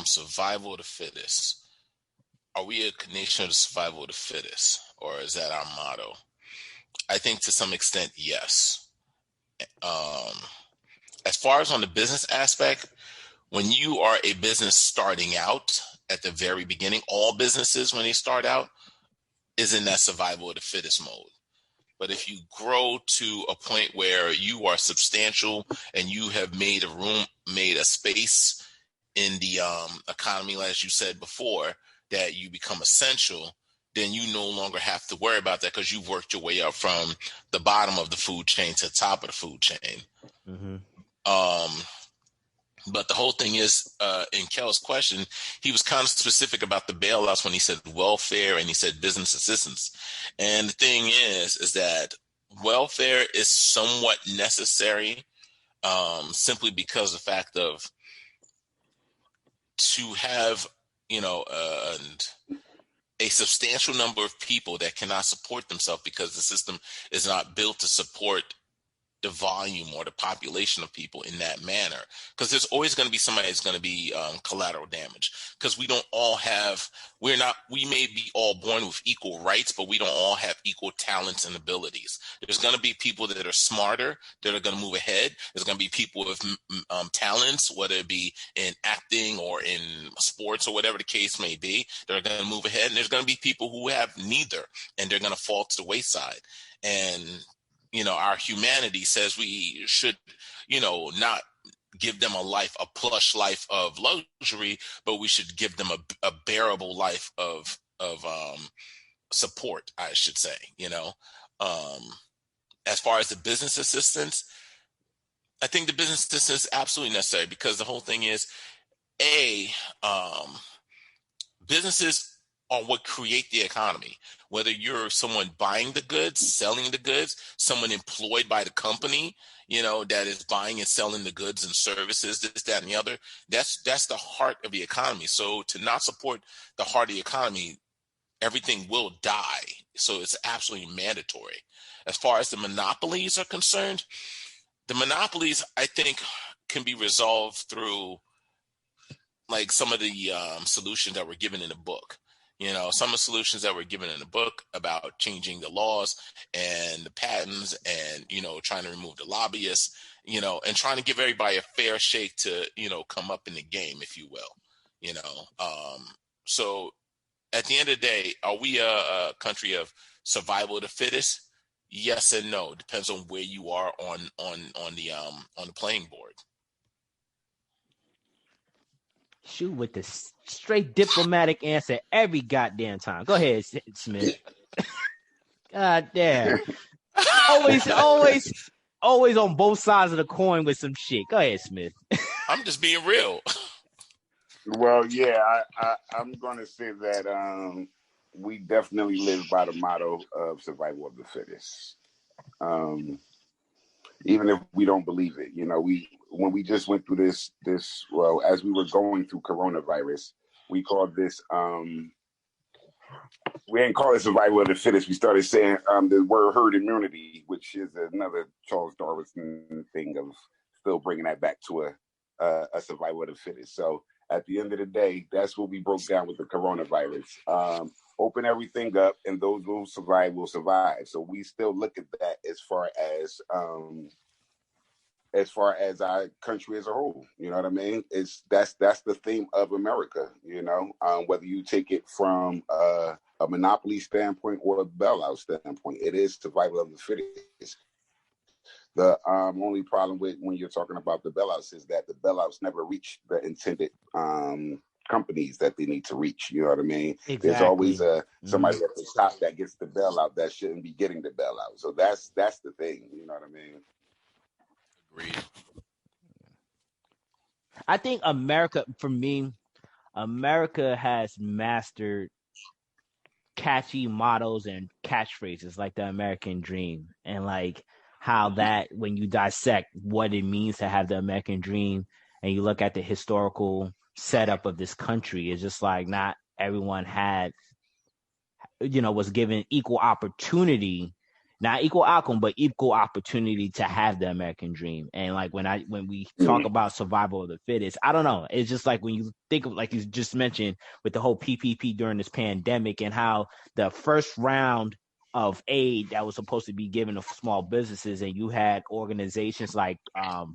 survival of the fittest, are we a nation of the survival of the fittest, or is that our motto? I think to some extent, yes. As far as on the business aspect, when you are a business starting out at the very beginning, all businesses when they start out is in that survival of the fittest mode. But if you grow to a point where you are substantial and you have made a space in the economy, as you said before, that you become essential, then you no longer have to worry about that because you've worked your way up from the bottom of the food chain to the top of the food chain. Mm-hmm. But the whole thing is, in Kel's question, he was kind of specific about the bailouts when he said welfare and he said business assistance. And the thing is that welfare is somewhat necessary, simply because of the fact of to have, a substantial number of people that cannot support themselves because the system is not built to support the volume or the population of people in that manner, because there's always going to be somebody that's going to be collateral damage, because we may be all born with equal rights, but we don't all have equal talents and abilities. There's going to be people that are smarter that are going to move ahead. There's going to be people with talents, whether it be in acting or in sports or whatever the case may be, that are going to move ahead. And there's going to be people who have neither, and they're going to fall to the wayside. And our humanity says we should, not give them a plush life of luxury, but we should give them a bearable life of support, I should say. As far as the business assistance, I think the business assistance is absolutely necessary, because the whole thing is, businesses are what create the economy. Whether you're someone buying the goods, selling the goods, someone employed by the company, that is buying and selling the goods and services, this, that, and the other, that's the heart of the economy. So to not support the heart of the economy, everything will die. So it's absolutely mandatory. As far as the monopolies are concerned, the monopolies, I think, can be resolved through like some of the solutions that were given in the book. Some of the solutions that were given in the book about changing the laws and the patents and, trying to remove the lobbyists, and trying to give everybody a fair shake to, come up in the game, if you will, So at the end of the day, are we a country of survival of the fittest? Yes and no. Depends on where you are on the playing board. Shoot with the straight diplomatic answer every goddamn time. Go ahead, Smith. God damn. Always on both sides of the coin with some shit. Go ahead, Smith. I'm just being real. Well, yeah, I'm going to say that we definitely live by the motto of survival of the fittest. even if we don't believe it. When we just went through this, well, as we were going through coronavirus, we called this, we didn't call it survival of the fittest. We started saying the word herd immunity, which is another Charles Darwin thing of still bringing that back to a survival of the fittest. So at the end of the day, that's what we broke down with the coronavirus. Open everything up, and those who survive will survive. So we still look at that as far as our country as a whole. You know what I mean? That's the theme of America. Whether you take it from a monopoly standpoint or a bailout standpoint, it is survival of the fittest. The only problem with when you're talking about the bailouts is that the bailouts never reach the intended companies that they need to reach. You know what I mean? Exactly. There's always somebody at the top that gets the bailout that shouldn't be getting the bailout. So that's the thing. You know what I mean? Agreed. I think America has mastered catchy mottos and catchphrases like the American dream, and like how that, when you dissect what it means to have the American dream and you look at the historical setup of this country, it's just like not everyone was given equal opportunity, not equal outcome, but equal opportunity to have the American dream. And like when we talk about survival of the fittest, I don't know. It's just like when you think of, like you just mentioned, with the whole PPP during this pandemic and how the first round of aid that was supposed to be given to small businesses, and you had organizations like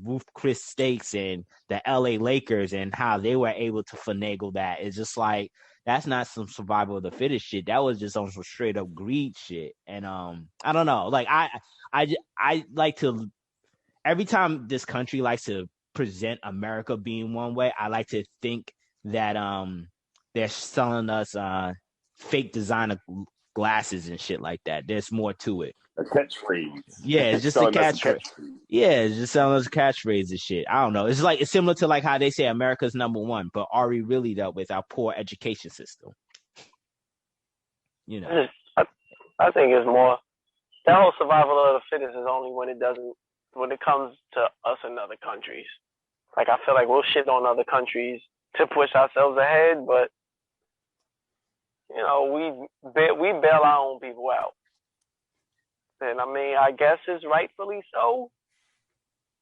Ruth Chris Steaks and the LA Lakers, and how they were able to finagle that. It's just like, that's not some survival of the fittest shit. That was just on some straight up greed shit. And I don't know. Like I like to, every time this country likes to present America being one way, I like to think that they're selling us fake designer glasses and shit like that. There's more to it. A catchphrase. Yeah, it's just a catchphrase. Yeah, it's just selling us catchphrases and shit. I don't know. It's like, it's similar to like how they say America's number one, but are we really dealt with our poor education system? I think it's more, that whole survival of the fittest is only when it comes to us and other countries. Like, I feel like we'll shit on other countries to push ourselves ahead, but we bail our own people out. And I mean, I guess it's rightfully so.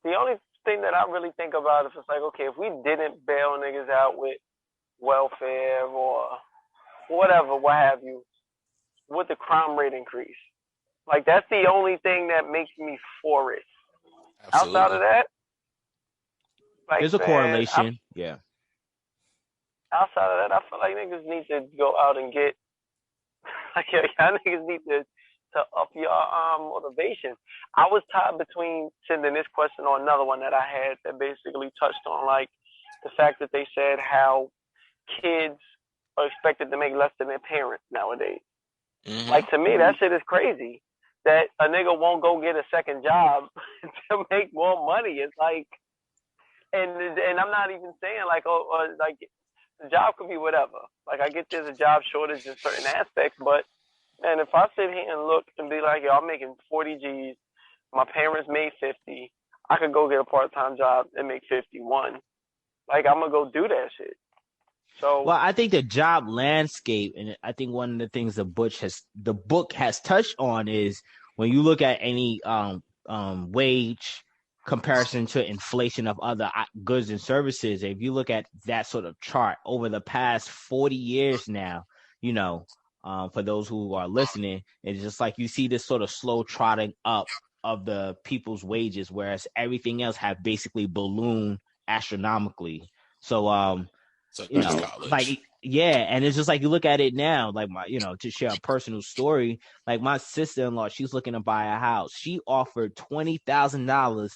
The only thing that I really think about is, it's like, okay, if we didn't bail niggas out with welfare or whatever, what have you, would the crime rate increase? Like, that's the only thing that makes me for it. Absolutely. Outside of that, like, there's a correlation. Yeah. Outside of that, I feel like niggas need to go out and get, like, y'all niggas need to up your motivation. I was tied between sending this question or another one that I had that basically touched on, like, the fact that they said how kids are expected to make less than their parents nowadays. Mm-hmm. Like, to me, that shit is crazy. That a nigga won't go get a second job to make more money. It's like, and I'm not even saying like, like, the job could be whatever. Like, I get there's a job shortage in certain aspects, but man, if I sit here and look and be like, yo, I'm making 40 G's, my parents made 50, I could go get a part-time job and make 51. Like, I'm gonna go do that shit. So, well, I think the job landscape, and I think one of the things the book has touched on is when you look at any wage comparison to inflation of other goods and services. If you look at that sort of chart over the past 40 years now, for those who are listening, it's just like you see this sort of slow trotting up of the people's wages, whereas everything else have basically ballooned astronomically. So, like, yeah, and it's just like you look at it now, like to share a personal story, like my sister-in-law, she's looking to buy a house. She offered $20,000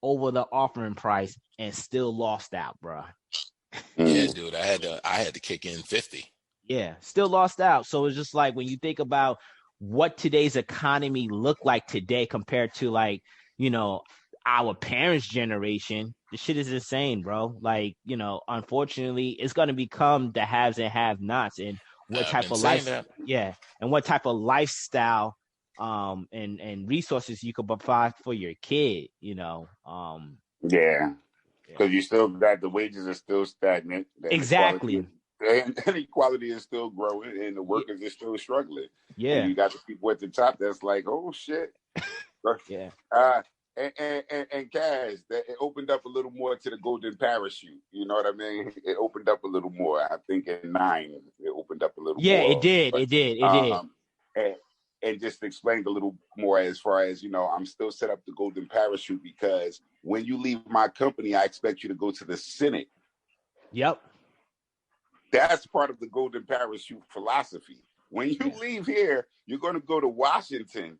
over the offering price and still lost out, bro. Yeah, dude, I had to kick in 50. Yeah, still lost out. So it's just like when you think about what today's economy look like today compared to, like, our parents' generation, the shit is insane, bro. Like, unfortunately, it's going to become the haves and have-nots, and what type of life, and what type of lifestyle and resources you could provide for your kid, Yeah. Because you still got the wages are still stagnant. Exactly. The inequality is still growing, and the workers are still struggling. Yeah. And you got the people at the top that's like, oh shit. Yeah. And Cash, that it opened up a little more to the golden parachute. You know what I mean? It opened up a little more. I think in 9, it opened up a little more. Yeah, it did. But, it did. And just explained a little more as far as, I'm still set up the golden parachute because when you leave my company, I expect you to go to the Senate. Yep. That's part of the golden parachute philosophy. When you leave here, you're going to go to Washington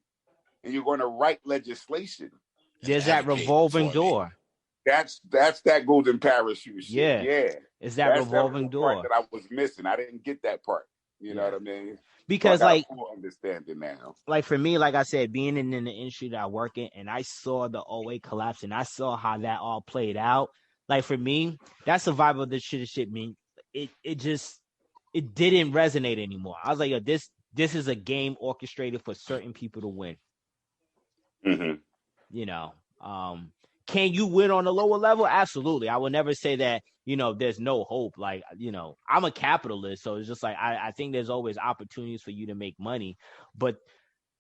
and you're going to write legislation. There's that revolving door. That's that golden parachute shit. Yeah. It's that revolving door part that I was missing. I didn't get that part. You know what I mean? Because so full understanding now. Like for me, like I said, being in the industry that I work in, and I saw the 08 collapse, and I saw how that all played out. Like for me, that survival of this shit mean it didn't resonate anymore. I was like, yo, this is a game orchestrated for certain people to win. Mm-hmm. Can you win on a lower level? Absolutely. I would never say that, there's no hope. Like, I'm a capitalist. So it's just like, I think there's always opportunities for you to make money, but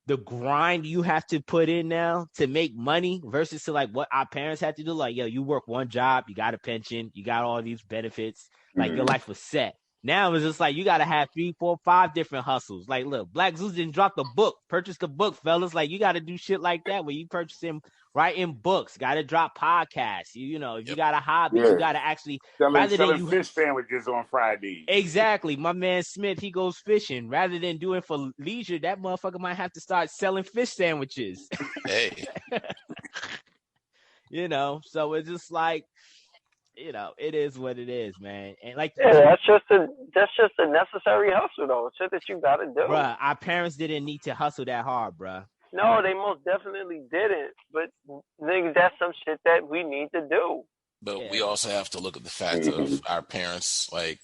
the grind you have to put in now to make money versus to like what our parents had to do. Like, yo, you work one job, you got a pension, you got all these benefits, like your life was set. Now it's just like you got to have 3, 4, 5 different hustles. Like, look, Black Zeus didn't drop the book. Purchase the book, fellas. Like, you got to do shit like that where you purchase him, writing books. Got to drop podcasts. If you got a hobby, you got to actually selling fish sandwiches on Friday. Exactly. My man Smith, he goes fishing. Rather than doing for leisure, that motherfucker might have to start selling fish sandwiches. Hey. So it's just like, it is what it is, man. And like, that's just a necessary hustle, though. It's shit that you gotta do. Bruh, our parents didn't need to hustle that hard, bruh. No, they most definitely didn't. But niggas, that's some shit that we need to do. But we also have to look at the fact of our parents, like,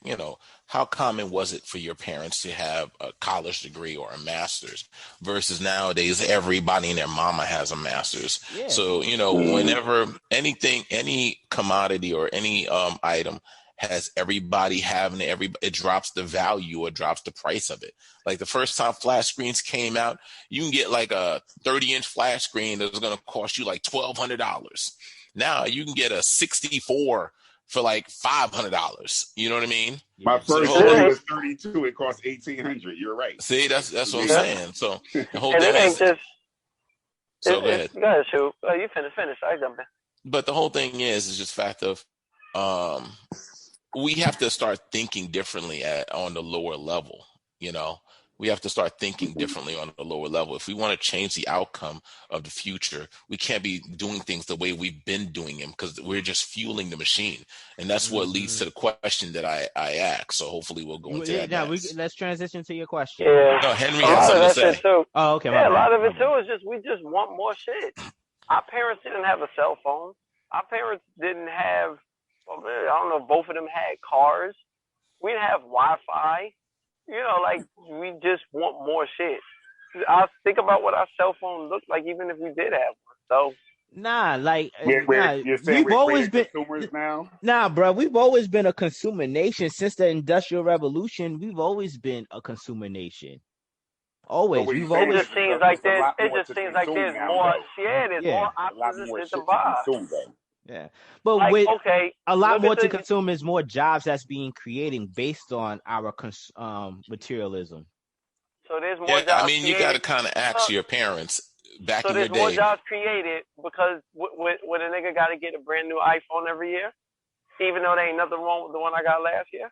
how common was it for your parents to have a college degree or a master's versus nowadays everybody and their mama has a master's. Yeah. So, whenever any commodity or any item has everybody having it, it drops the value or drops the price of it. Like the first time flash screens came out, you can get like a 30-inch flash screen that's going to cost you like $1,200. Now you can get a 64 for like $500. You know what I mean? My first one was 32. It cost $1,800. You're right. See, that's what I'm saying. So the whole thing is. Go ahead. Go ahead, shoot. You finish. I jump in. But the whole thing is just fact of, we have to start thinking differently on the lower level. We have to start thinking differently on the lower level. If we want to change the outcome of the future, we can't be doing things the way we've been doing them because we're just fueling the machine. And that's what leads to the question that I ask. So hopefully we'll go into that. Let's transition to your question. Yeah. No, Henry has something to say. Too. Oh, okay. Yeah, a lot of it too is just we just want more shit. Our parents didn't have a cell phone. Our parents didn't have, I don't know, both of them had cars. We didn't have Wi-Fi. Like, we just want more shit. I think about what our cell phone looked like, even if we did have one. So, you're saying we've always been consumers now. Nah, bro, we've always been a consumer nation since the Industrial Revolution. We've always been a consumer nation. Always, we've always. It just seems like there's more. There's more options to buy. Yeah, but a lot more to consume is more jobs that's being created based on our materialism. So there's more jobs. I mean, you got to kind of ask your parents back in your day. So there's more jobs created because when a nigga got to get a brand new iPhone every year, even though there ain't nothing wrong with the one I got last year.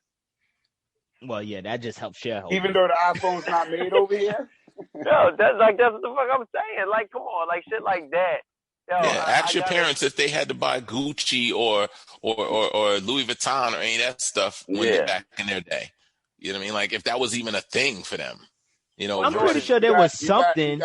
Well, yeah, that just helps shareholders. Even though the iPhone's not made over here. No, that's what the fuck I'm saying. Like, come on, like shit like that. Ask your parents if they had to buy Gucci or Louis Vuitton or any of that stuff back in their day. You know what I mean? Like if that was even a thing for them. I'm pretty sure there was something.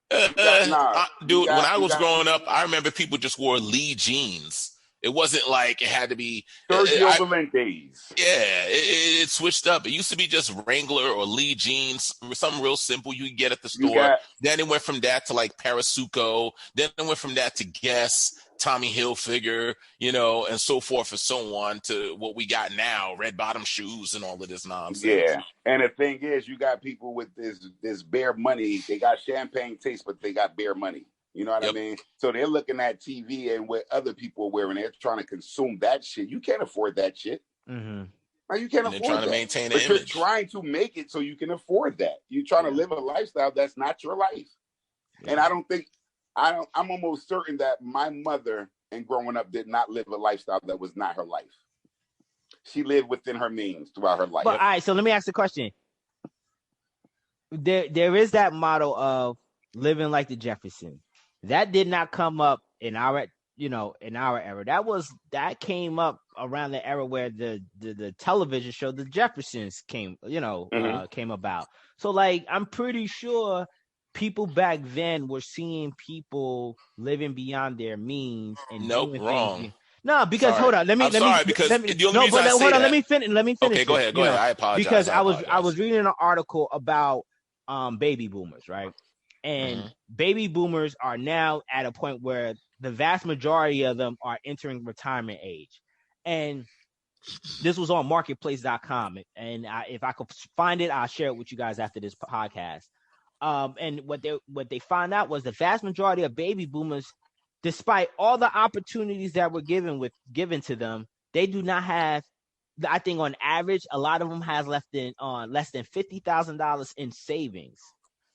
Dude, when I was growing up, I remember people just wore Lee jeans. It wasn't like it had to be Sergio Valentes. Yeah, it switched up. It used to be just Wrangler or Lee jeans, something real simple you could get at the store. Then it went from that to like Parasuco. Then it went from that to Guess, Tommy Hilfiger, and so forth and so on to what we got now, red bottom shoes and all of this nonsense. Yeah, and the thing is, you got people with this bare money. They got champagne taste, but they got bare money. You know what I mean? So they're looking at TV and what other people are wearing. They're trying to consume that shit. You can't afford that shit. Mm-hmm. Like, you can't afford they're trying that. to maintain an but image. You're trying to make it so you can afford that. You're trying to live a lifestyle that's not your life. And I'm almost certain that my mother and growing up did not live a lifestyle that was not her life. She lived within her means throughout her life. But all right, so let me ask the question. There is that model of living like the Jeffersons. That did not come up in our era. That came up around the era where the television show The Jeffersons came about. So like, I'm pretty sure people back then were seeing people living beyond their means and doing wrong. things. No, because hold on. Let me finish. Okay, go ahead. I apologize. Because I was reading an article about baby boomers, right? And baby boomers are now at a point where the vast majority of them are entering retirement age. And this was on marketplace.com. And if I could find it, I'll share it with you guys after this podcast. And what they found out was the vast majority of baby boomers, despite all the opportunities that were given to them, they do not have, I think on average, a lot of them has less than $50,000 in savings.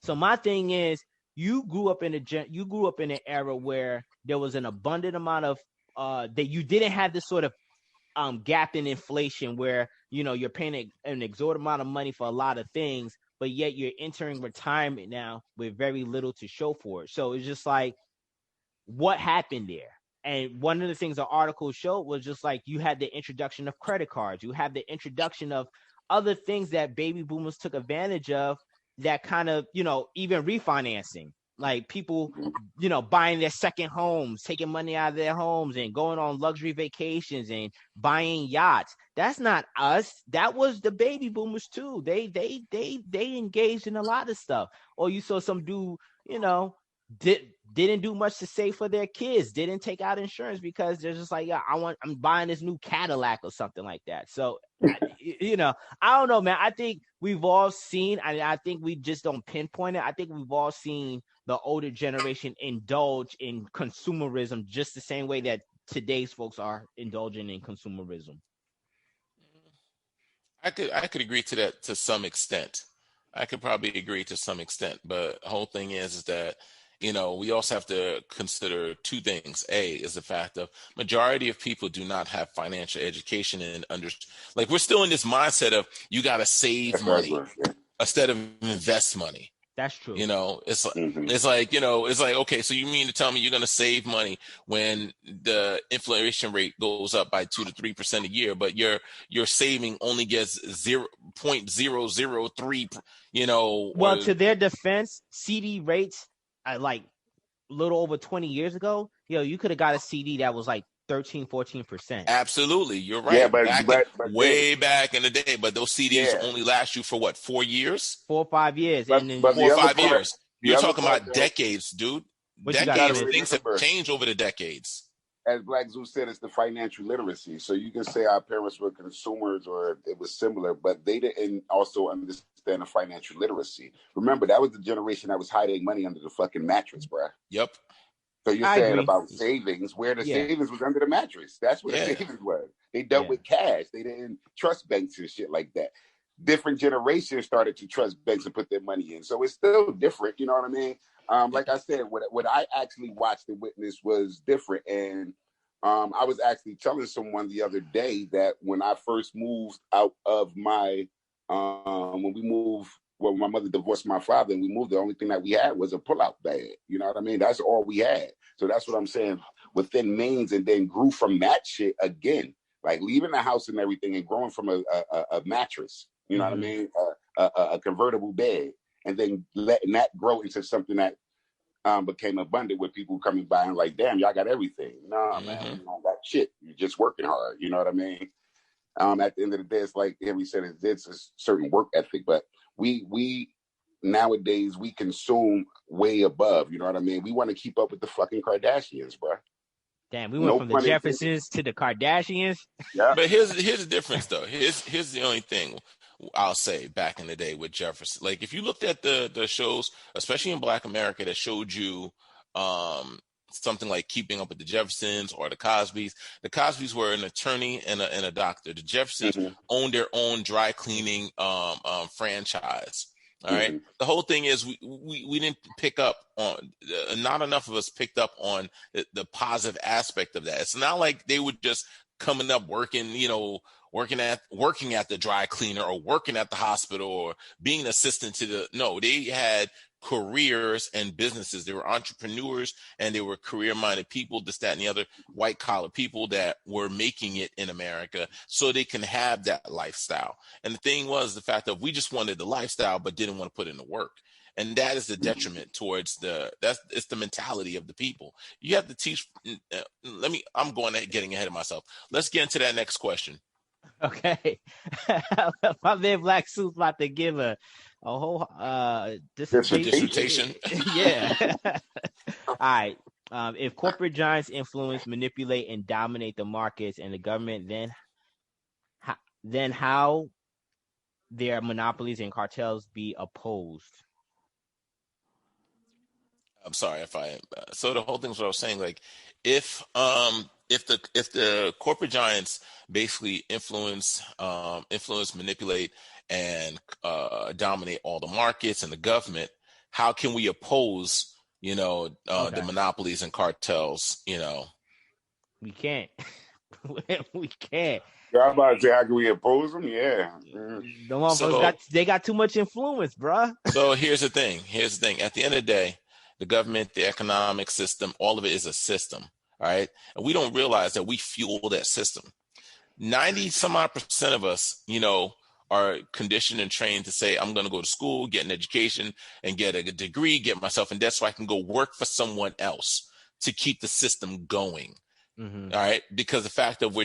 So my thing is, you grew up in an era where there was an abundant amount of that you didn't have this sort of gap in inflation where you're paying an exorbitant amount of money for a lot of things, but yet you're entering retirement now with very little to show for it. So it's just like, what happened there? And one of the things the article showed was just like, you had the introduction of credit cards, you have the introduction of other things that baby boomers took advantage of, that kind of, even refinancing, like people, buying their second homes, taking money out of their homes and going on luxury vacations and buying yachts. That's not us. That was the baby boomers too. They engaged in a lot of stuff. Or you saw some dude, didn't do much to save for their kids, didn't take out insurance because they're just like, I'm buying this new Cadillac or something like that. So, I don't know, man. I think we've all seen, I think we just don't pinpoint it. I think we've all seen the older generation indulge in consumerism just the same way that today's folks are indulging in consumerism. I could agree to that to some extent. I could probably agree to some extent, but the whole thing is that we also have to consider two things. A is the fact of majority of people do not have financial education and like we're still in this mindset of you got to save money instead of invest money. That's true. It's like, okay, so you mean to tell me you're going to save money when the inflation rate goes up by 2 to 3% a year, but your saving only gets 0.003, Well, to their defense, CD rates like a little over 20 years ago, you could have got a CD that was like 13-14%. Absolutely, you're right. Yeah, but way back in the day, but those CDs only last you for what, 4 years? 4 or 5 years. But 4 or 5 years. You're talking about decades, dude. Decades. Things have changed over the decades. As Black Zeus said, it's the financial literacy. So you can say our parents were consumers or it was similar, but they didn't also understand the financial literacy. Remember, that was the generation that was hiding money under the fucking mattress, bruh. Yep. So you're saying about savings, where the savings was under the mattress. That's where the savings was. They dealt with cash. They didn't trust banks and shit like that. Different generations started to trust banks and put their money in. So it's still different, you know what I mean? Like I said, what I actually watched and witnessed was different. And I was actually telling someone the other day that when I first moved out of my, when my mother divorced my father and we moved, the only thing that we had was a pull-out bag. You know what I mean? That's all we had. So that's what I'm saying, within means, and then grew from that shit again, like leaving the house and everything and growing from a mattress, you know what I mean? A convertible bed, and then letting that grow into something that became abundant with people coming by and like, damn, y'all got everything. Nah, man, you don't got shit. You're just working hard. You know what I mean? At the end of the day, it's like Henry said, it's a certain work ethic, but we nowadays we consume way above. You know what I mean? We want to keep up with the fucking Kardashians, bro. Damn, we went from the Jeffersons to the Kardashians. Yeah. But here's the difference, though. Here's the only thing I'll say back in the day with Jefferson. Like, if you looked at the shows, especially in Black America, that showed you something like Keeping Up with the Jeffersons or the Cosbys. The Cosbys were an attorney and a doctor. The Jeffersons owned their own dry cleaning franchise. All right. The whole thing is we didn't pick up on, not enough of us picked up on the positive aspect of that. It's not like they were just coming up working at the dry cleaner or working at the hospital or being an assistant to no, they had careers and businesses. They were entrepreneurs and they were career-minded people, this, that, and the other, white-collar people that were making it in America so they can have that lifestyle. And the thing was the fact that we just wanted the lifestyle but didn't want to put in the work. And that is the detriment towards it's the mentality of the people. You have to teach. I'm getting ahead of myself. Let's get into that next question. Okay. My man Black Suit's about to give a whole dissertation. Yeah. All right. If corporate giants influence, manipulate, and dominate the markets and the government, then how their monopolies and cartels be opposed? I'm sorry so the whole thing is what I was saying, like if the corporate giants basically influence, manipulate, and dominate all the markets and the government, how can we oppose, the monopolies and cartels? We can't. We can't. I'm about to say, how can we oppose them? Yeah. The motherfuckers they got too much influence, bruh. So here's the thing. At the end of the day, the government, the economic system, all of it is a system. All right. And we don't realize that we fuel that system. 90% of us, are conditioned and trained to say, I'm going to go to school, get an education, and get a degree, get myself in debt so I can go work for someone else to keep the system going. All right. Because the fact that we're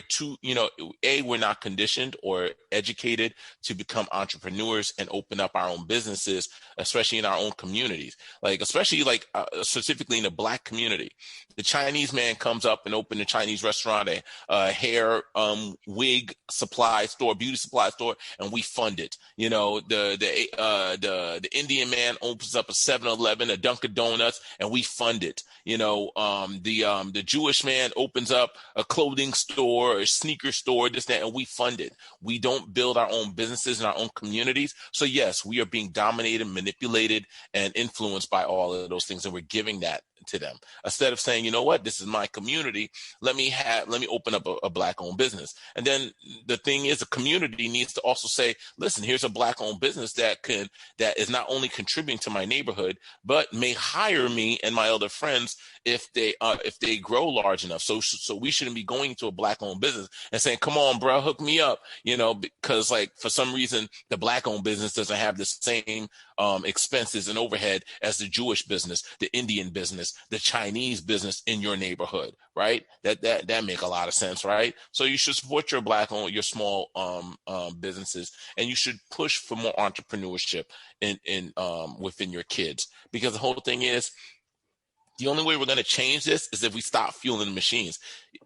not conditioned or educated to become entrepreneurs and open up our own businesses, especially in our own communities, specifically in the Black community. The Chinese man comes up and opens a Chinese restaurant, a hair, wig supply store, beauty supply store, and we fund it. The Indian man opens up a 7-Eleven, a Dunkin' Donuts, and we fund it. The Jewish man opens up a clothing store, a sneaker store, this, that, and we fund it. We don't build our own businesses in our own communities. So yes, we are being dominated, manipulated, and influenced by all of those things. And we're giving that to them instead of saying, you know what, this is my community. Let me open up a Black-owned business. And then the thing is, a community needs to also say, listen, here's a Black-owned business that is not only contributing to my neighborhood, but may hire me and my other friends if they grow large enough. So we shouldn't be going to a Black-owned business and saying, come on, bro, hook me up, because for some reason the Black-owned business doesn't have the same expenses and overhead as the Jewish business, the Indian business, the Chinese business in your neighborhood, right? That make a lot of sense, right? So you should support your Black-owned, your small businesses, and you should push for more entrepreneurship in within your kids, because the whole thing is, the only way we're going to change this is if we stop fueling the machines.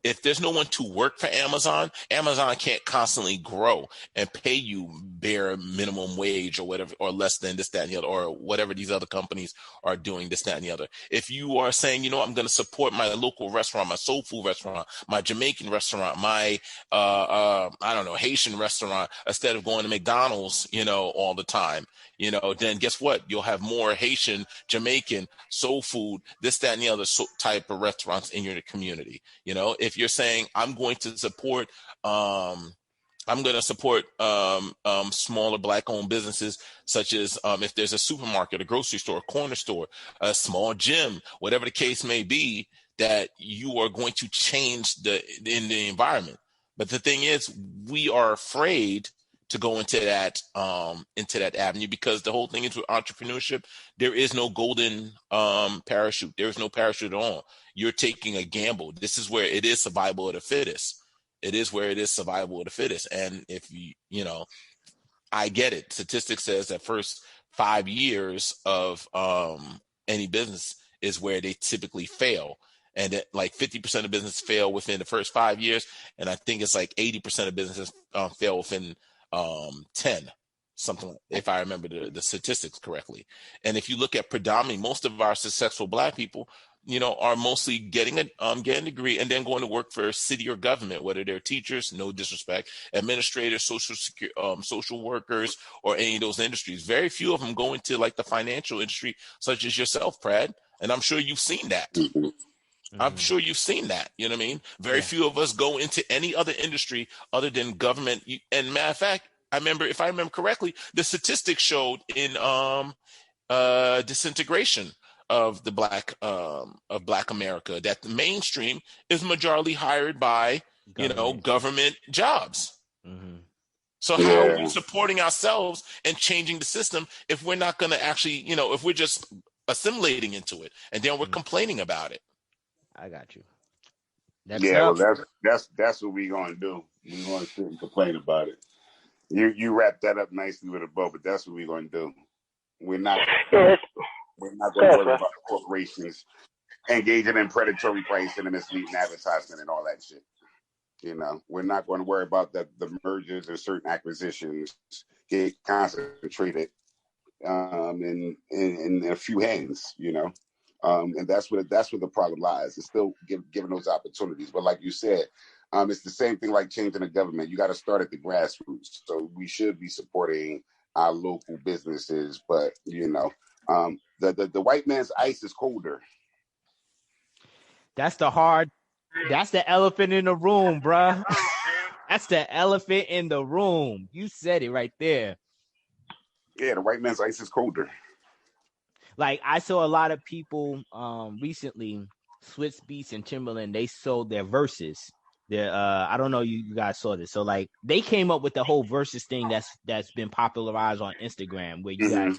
If there's no one to work for Amazon can't constantly grow and pay you bare minimum wage or whatever, or less than this, that, and the other, or whatever these other companies are doing, this, that, and the other. If you are saying, I'm going to support my local restaurant, my soul food restaurant, my Jamaican restaurant, my, Haitian restaurant, instead of going to McDonald's, all the time, then guess what? You'll have more Haitian, Jamaican, soul food, this, that, and the other type of restaurants in your community. If you're saying, I'm going to support smaller Black-owned businesses, such as if there's a supermarket, a grocery store, a corner store, a small gym, whatever the case may be, that you are going to change in the environment. But the thing is, we are afraid to go into that avenue, because the whole thing is with entrepreneurship, there is no golden parachute. There is no parachute at all. You're taking a gamble. This is where it is survival of the fittest. It is where it is survival of the fittest. And if I get it. Statistics says that first 5 years of any business is where they typically fail. And that like 50% of businesses fail within the first 5 years. And I think it's like 80% of businesses fail within 10, something like, if I remember the statistics correctly. And if you look at predominantly, most of our successful Black people, are mostly getting a degree and then going to work for city or government, whether they're teachers, no disrespect, administrators, social workers, or any of those industries. Very few of them go into like the financial industry, such as yourself, Brad. And I'm sure you've seen that. Mm-hmm. I'm sure you've seen that. You know what I mean? Very few of us go into any other industry other than government. And matter of fact, if I remember correctly, the statistics showed in disintegration of the Black America that the mainstream is majority hired by government jobs. Mm-hmm. So how are we supporting ourselves and changing the system if we're not going to actually, if we're just assimilating into it and then we're complaining about it? I got you. Well, that's what we're gonna do. We're gonna sit and complain about it. You wrapped that up nicely with a bow, but that's what we're gonna do. We're not gonna worry about corporations engaging in predatory pricing and misleading advertisement and all that shit. We're not going to worry about the mergers or certain acquisitions get concentrated in a few hands. And that's where the problem lies. It's still giving those opportunities. But like you said, it's the same thing like changing the government. You got to start at the grassroots. So we should be supporting our local businesses. But, the white man's ice is colder. That's the elephant in the room, bruh. That's the elephant in the room. You said it right there. Yeah, the white man's ice is colder. Like I saw a lot of people recently, Swiss Beats and Timberland, they sold their verses. I don't know you guys saw this. So like they came up with the whole verses thing that's been popularized on Instagram, where you got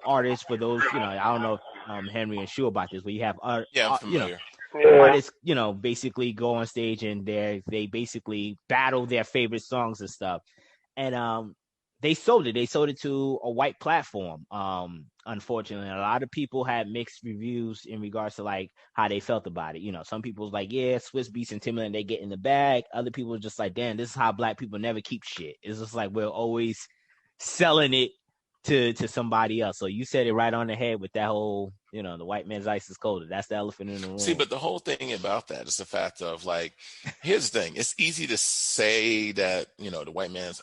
artists, for those, I don't know if Henry and Shu about this, where you have I'm familiar. Artists, basically go on stage and they basically battle their favorite songs and stuff. And they sold it to a white platform. Unfortunately, a lot of people had mixed reviews in regards to like how they felt about it. Some people was like, yeah, Swiss Beats and Timberland, they get in the bag. Other people were just like, damn, this is how Black people never keep shit. It's just like we're always selling it to somebody else. So you said it right on the head with that whole, the white man's ice is colder. That's the elephant in the room. See, but the whole thing about that is the fact of like, here's the thing. It's easy to say that, the white man's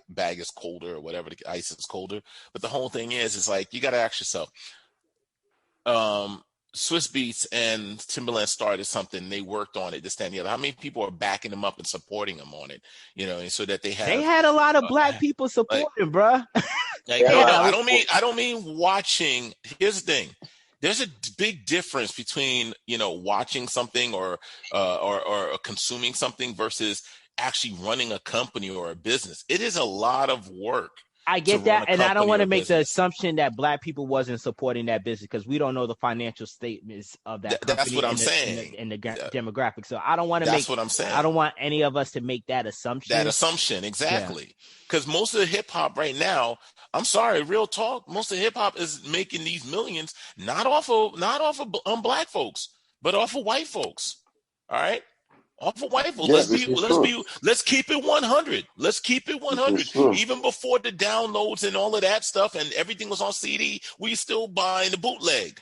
bag is colder or whatever, the ice is colder. But the whole thing is like, you got to ask yourself, Swiss Beats and Timberland started something. They worked on it, this, that, and the other. How many people are backing them up and supporting them on it? And so that they had a lot of Black people supporting, bruh. I don't mean watching. Here's the thing. There's a big difference between, watching something or consuming something versus actually running a company or a business. It is a lot of work. I get that, and I don't want to make the assumption that Black people wasn't supporting that business because we don't know the financial statements of that company. That's what I'm saying. In the demographics. So I don't want to That's what I'm saying. I don't want any of us to make that assumption. Exactly. Because most of the hip hop right now, I'm sorry, real talk, most of hip hop is making these millions not off of Black folks, but off of white folks. All right. Off of white folks. Let's keep it 100. Let's keep it 100. Even before the downloads and all of that stuff and everything was on CD, we still buying the bootleg.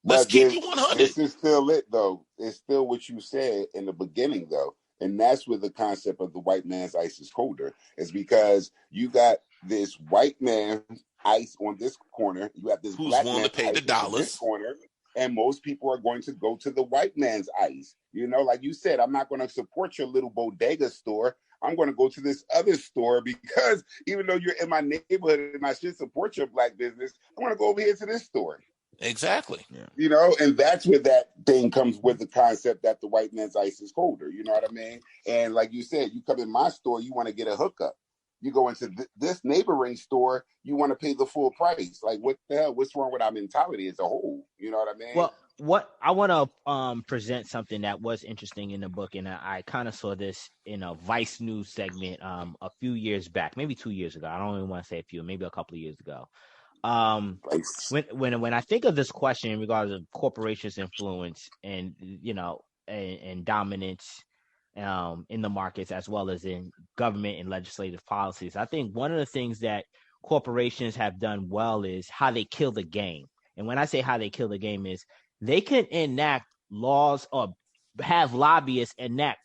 Let's keep it 100. This is still it though. It's still what you said in the beginning though. And that's where the concept of the white man's ice is colder, is because you got this white man ice on this corner. You have this who's Black willing man to pay the dollars on this corner. And most people are going to go to the white man's ice. Like you said, I'm not going to support your little bodega store. I'm going to go to this other store because even though you're in my neighborhood and I should support your Black business, I want to go over here to this store. Exactly. You know, and that's where that thing comes with the concept that the white man's ice is colder. You know what I mean? And like you said, you come in my store, you want to get a hookup. You go into this neighboring store, you want to pay the full price. Like, what the hell? What's wrong with our mentality as a whole? You know what I mean? Well, what I want to present something that was interesting in the book, and I kind of saw this in a Vice News segment a few years back, maybe 2 years ago. I don't even want to say a few, maybe a couple of years ago. When I think of this question in regards to corporations' influence and and dominance in the markets as well as in government and legislative policies, I think one of the things that corporations have done well is how they kill the game. And when I say how they kill the game is they can enact laws or have lobbyists enact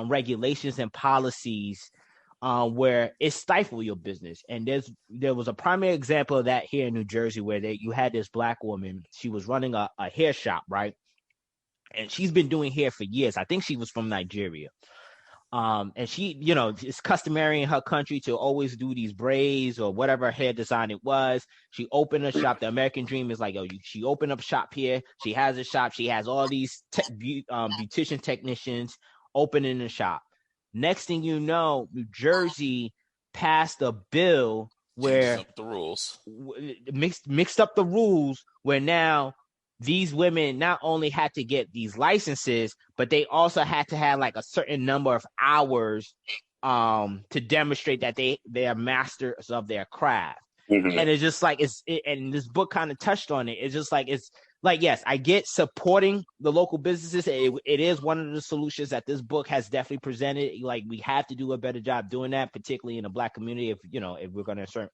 regulations and policies where it stifle your business. And there was a primary example of that here in New Jersey where you had this black woman. She was running a hair shop, right? And she's been doing hair for years. I think she was from Nigeria. And she, it's customary in her country to always do these braids or whatever hair design it was. She opened a shop. The American dream is like, she opened up shop here. She has a shop. She has all these beautician technicians opening a shop. Next thing you know, New Jersey passed a bill where up the rules mixed up the rules where now these women not only had to get these licenses, but they also had to have like a certain number of hours to demonstrate that they are masters of their craft. Mm-hmm. And it's just like and this book kind of touched on it. It's just like yes, I get supporting the local businesses. It is one of the solutions that this book has definitely presented. Like we have to do a better job doing that, particularly in the Black community. If we're going to insert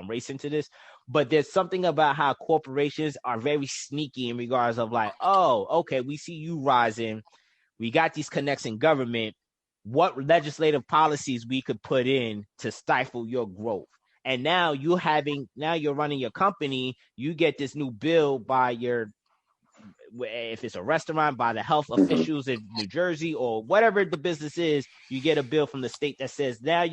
race into this, but there's something about how corporations are very sneaky in regards of like, oh, okay, we see you rising. We got these connects in government. What legislative policies we could put in to stifle your growth? And now you're running your company. You get this new bill by if it's a restaurant, by the health officials in New Jersey or whatever the business is, you get a bill from the state that says now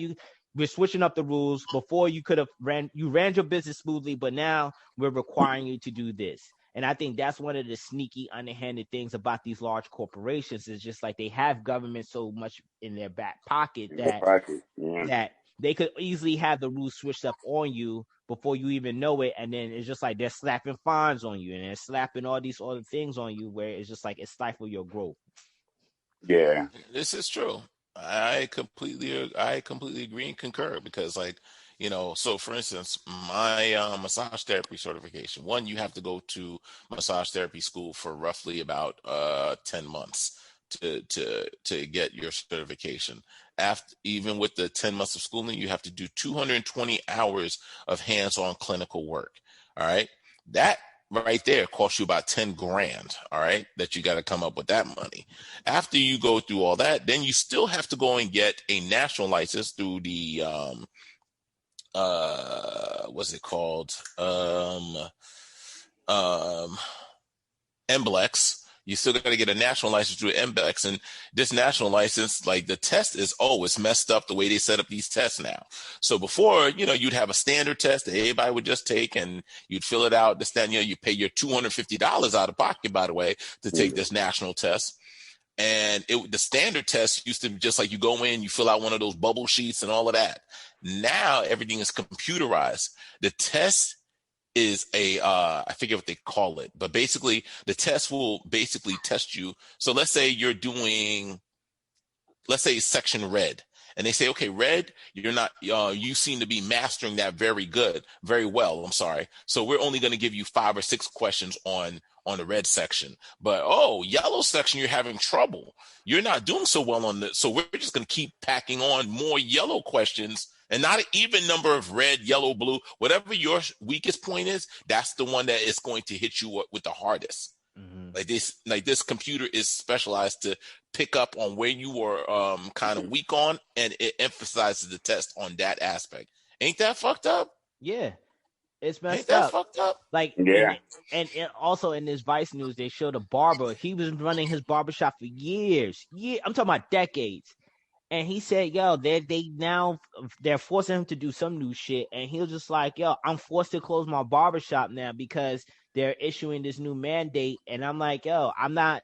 we're switching up the rules. Before you could have ran your business smoothly, but now we're requiring you to do this. And I think that's one of the sneaky, underhanded things about these large corporations is just like they have government so much in their back pocket that they could easily have the rules switched up on you before you even know it. And then it's just like they're slapping fines on you and they're slapping all these other things on you where it's just like it stifles your growth. Yeah. This is true. I completely agree and concur because so for instance, my massage therapy certification, you have to go to massage therapy school for roughly about 10 months to get your certification. Even with the 10 months of schooling, you have to do 220 hours of hands-on clinical work. All right. That right there costs you about 10 grand. All right. That you got to come up with that money. After you go through all that, then you still have to go and get a national license through the, what's it called? MBLEX. You still got to get a national license through MBLEX. And this national license, like the test is it's messed up the way they set up these tests now. So before, you'd have a standard test that everybody would just take and you'd fill it out. You pay your $250 out of pocket, by the way, to take this national test. And the standard test used to be just like you go in, you fill out one of those bubble sheets and all of that. Now everything is computerized. The test is I forget what they call it, but basically the test will basically test you. So let's say you're doing, section red, and they say, okay, red, you're not, you seem to be mastering that very well. I'm sorry. So we're only going to give you 5 or 6 questions on the red section, but yellow section, you're having trouble. You're not doing so well on this. So we're just going to keep packing on more yellow questions. And not an even number of red, yellow, blue, whatever your weakest point is, that's the one that is going to hit you with the hardest. Mm-hmm. This computer is specialized to pick up on where you were kind of weak on, and it emphasizes the test on that aspect. Ain't that fucked up? Yeah, it's messed Ain't that up. Fucked up? Like, yeah. And also in this Vice News, they showed a barber. He was running his barbershop for years. Yeah, I'm talking about decades. And he said, they're forcing him to do some new shit. And he was just like, I'm forced to close my barbershop now because they're issuing this new mandate, and I'm like, yo, I'm not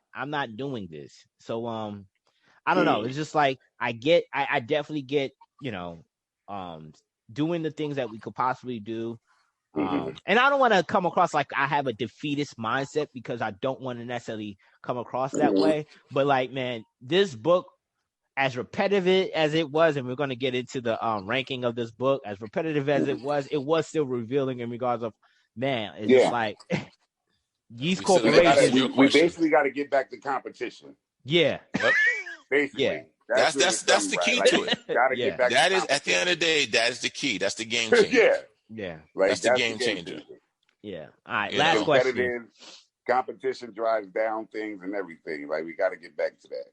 doing this. So I don't know. It's just like I definitely get, doing the things that we could possibly do. And I don't want to come across like I have a defeatist mindset, because I don't want to necessarily come across that way. But like, man, this book, as repetitive as it was, and we're going to get into the ranking of this book, as repetitive as it was still revealing in regards of, man, it's just like these corporations. We basically got to get back to competition. Yeah. Yep. Basically. Yeah. That's the key to it. Gotta get back that is, at the end of the day, that is the key. That's the game changer. Yeah. Like, that's the game changer. Yeah. All right. Last question. Competition drives down things and everything. Like, we got to get back to that.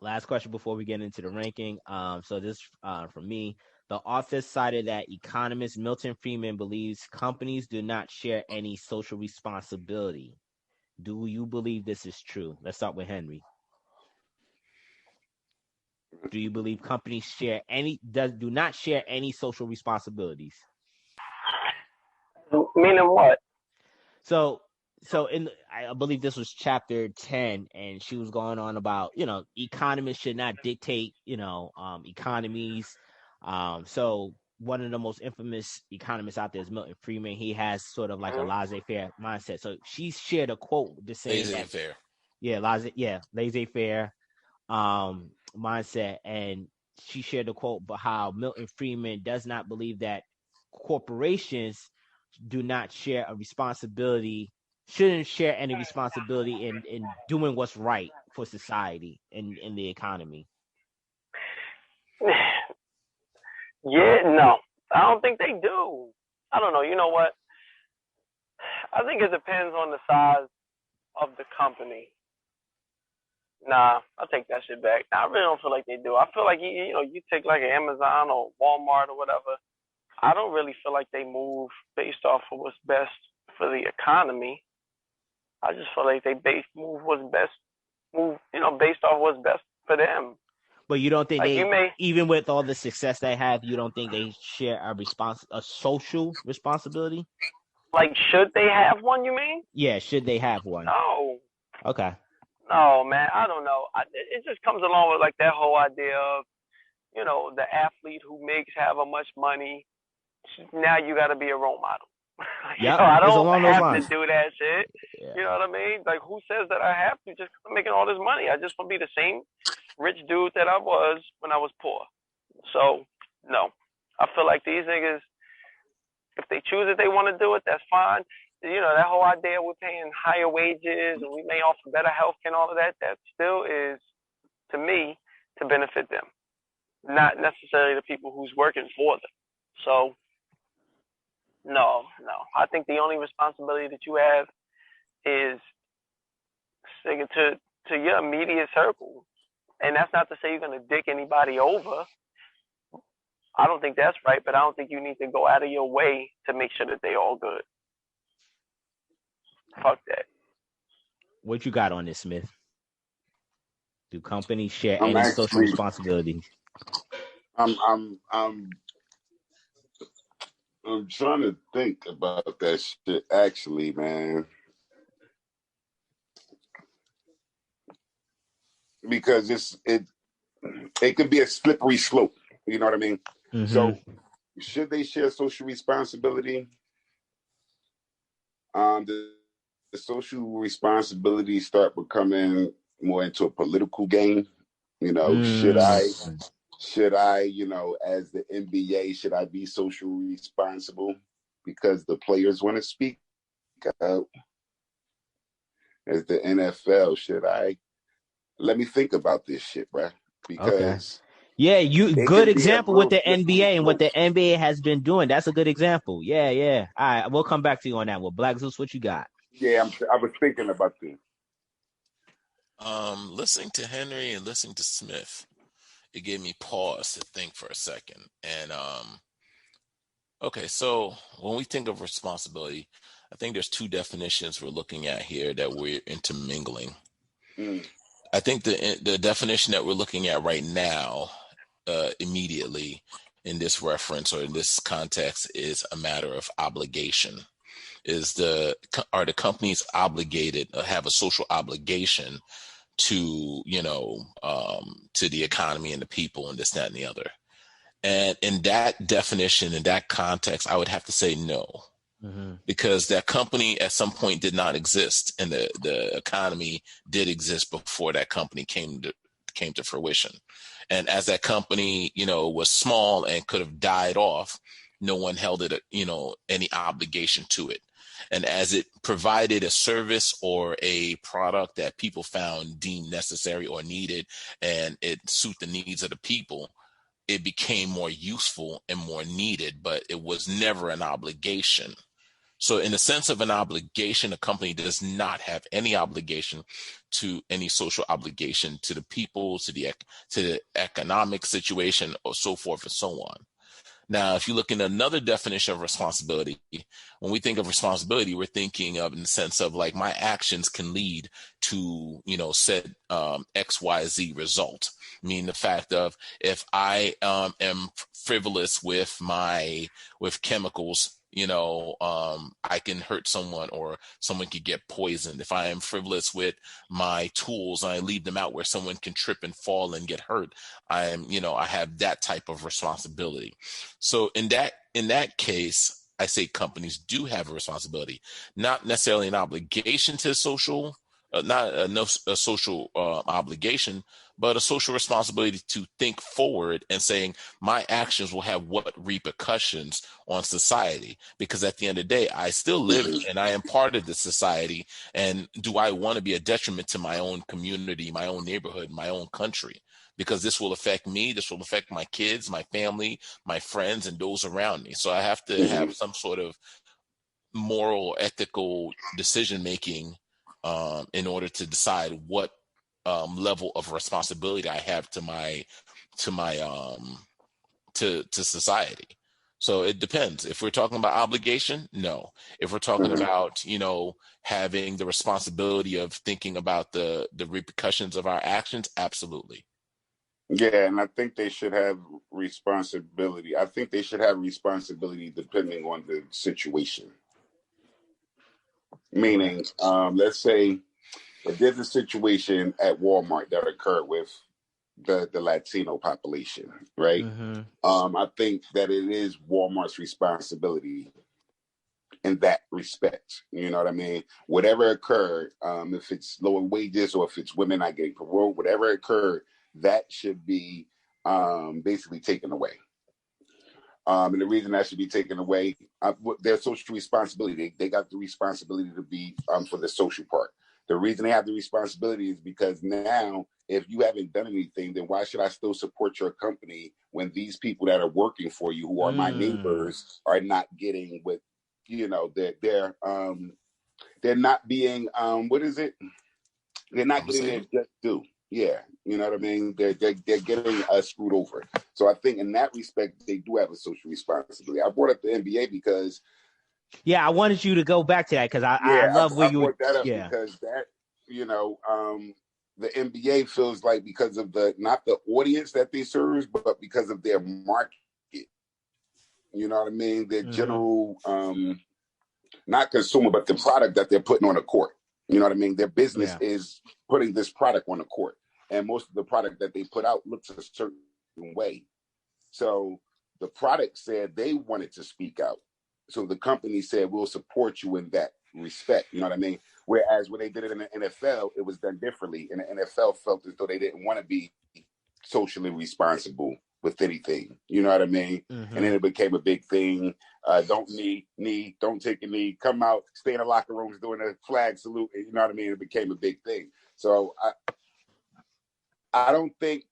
Last question before we get into the ranking. So this from me. The author cited that economist Milton Friedman believes companies do not share any social responsibility. Do you believe this is true? Let's start with Henry. Do you believe companies do not share any social responsibilities? Meaning what? So I believe this was chapter 10, and she was going on about, economists should not dictate, economies. So one of the most infamous economists out there is Milton Friedman. He has sort of like a laissez-faire mindset. So she shared a quote just saying laissez-faire. Laissez-faire mindset, and she shared a quote about how Milton Friedman does not believe that corporations do not share a responsibility, shouldn't share any responsibility in doing what's right for society and in the economy. Yeah, no, I don't think they do. I don't know. You know what? I think it depends on the size of the company. Nah, I'll take that shit back. I really don't feel like they do. I feel like, you take like an Amazon or Walmart or whatever. I don't really feel like they move based off of what's best for the economy. I just feel like they based off what's best for them. But you don't think even with all the success they have, you don't think they share a social responsibility? Like, should they have one, you mean? Yeah, should they have one? No. Okay. No, man, I don't know. It just comes along with like that whole idea of, the athlete who makes however much money, now you got to be a role model. Yeah, I don't have to do that shit. Yeah. You know what I mean? Like, who says that I have to just making all this money? I just want to be the same rich dude that I was when I was poor. So, no. I feel like these niggas, if they choose that they want to do it, that's fine. That whole idea we're paying higher wages and we may offer better health care and all of that, that still is, to me, to benefit them, not necessarily the people who's working for them. So, no. I think the only responsibility that you have is to your immediate circle. And that's not to say you're going to dick anybody over. I don't think that's right, but I don't think you need to go out of your way to make sure that they're all good. Fuck that. What you got on this, Smith? Do companies share any social responsibility? I'm trying to think about that shit, actually, man. Because it could be a slippery slope. You know what I mean? Mm-hmm. So, should they share social responsibility? The social responsibility start becoming more into a political game. Should I, as the NBA, should I be socially responsible because the players want to speak out? As the NFL, should I? Let me think about this shit, bro. Because good example with the NBA and what the NBA has been doing. That's a good example. Yeah. All right, we'll come back to you on that one. Black Zeus, what you got? Yeah, I was thinking about this. Listening to Henry and listening to Smith, it gave me pause to think for a second. And okay, so when we think of responsibility, I think there's two definitions we're looking at here that we're intermingling. I think the definition that we're looking at right now, immediately in this reference or in this context, is a matter of obligation. is are the companies obligated, have a social obligation to, to the economy and the people and this, that, and the other. And in that definition, in that context, I would have to say no. Because that company at some point did not exist, and the economy did exist before that company came to fruition. And as that company, was small and could have died off, no one held it, any obligation to it. And as it provided a service or a product that people found deemed necessary or needed, and it suit the needs of the people, it became more useful and more needed, but it was never an obligation. So in the sense of an obligation, a company does not have any obligation to any social obligation to the people, to the economic situation, or so forth and so on. Now, if you look in another definition of responsibility, when we think of responsibility, we're thinking of in the sense of like my actions can lead to, said X, Y, Z result. I mean, the fact of if I am frivolous with chemicals, I can hurt someone or someone could get poisoned. If I am frivolous with my tools and I leave them out where someone can trip and fall and get hurt, I have that type of responsibility. So in that case, I say companies do have a responsibility, not necessarily an obligation to social, not a social obligation, but a social responsibility to think forward and saying my actions will have what repercussions on society, because at the end of the day, I still live and I am part of the society. And do I want to be a detriment to my own community, my own neighborhood, my own country? Because this will affect me, this will affect my kids, my family, my friends, and those around me. So I have to have some sort of moral, ethical decision-making in order to decide what level of responsibility I have to society. So it depends. If we're talking about obligation, no. If we're talking about, having the responsibility of thinking about the repercussions of our actions, absolutely. Yeah, and I think they should have responsibility. I think they should have responsibility depending on the situation. Meaning, let's say if there's a situation at Walmart that occurred with the Latino population, right? I think that it is Walmart's responsibility in that respect. You know what I mean? Whatever occurred, if it's lower wages or if it's women not getting parole, whatever occurred, that should be basically taken away. And the reason that should be taken away, their social responsibility, they got the responsibility to be for the social part. The reason they have the responsibility is because now, if you haven't done anything, then why should I still support your company when these people that are working for you, who are my neighbors, are not getting what, they're not being, what is it? They're not getting their just due. Yeah, you know what I mean? They're getting screwed over. So I think in that respect, they do have a social responsibility. I brought up the NBA because... Yeah, I wanted you to go back to that because I love where you... I brought that up because that, the NBA feels like because of not the audience that they serve, but because of their market. You know what I mean? Their general, not consumer, but the product that they're putting on the court. You know what I mean? Their business is putting this product on the court. And most of the product that they put out looks a certain way. So the product said they wanted to speak out. So the company said, we'll support you in that respect. You know what I mean? Whereas when they did it in the NFL, it was done differently. And the NFL felt as though they didn't want to be socially responsible with anything. You know what I mean? And then it became a big thing. Don't knee, don't take a knee, come out, stay in the locker rooms doing a flag salute. You know what I mean? It became a big thing. So I think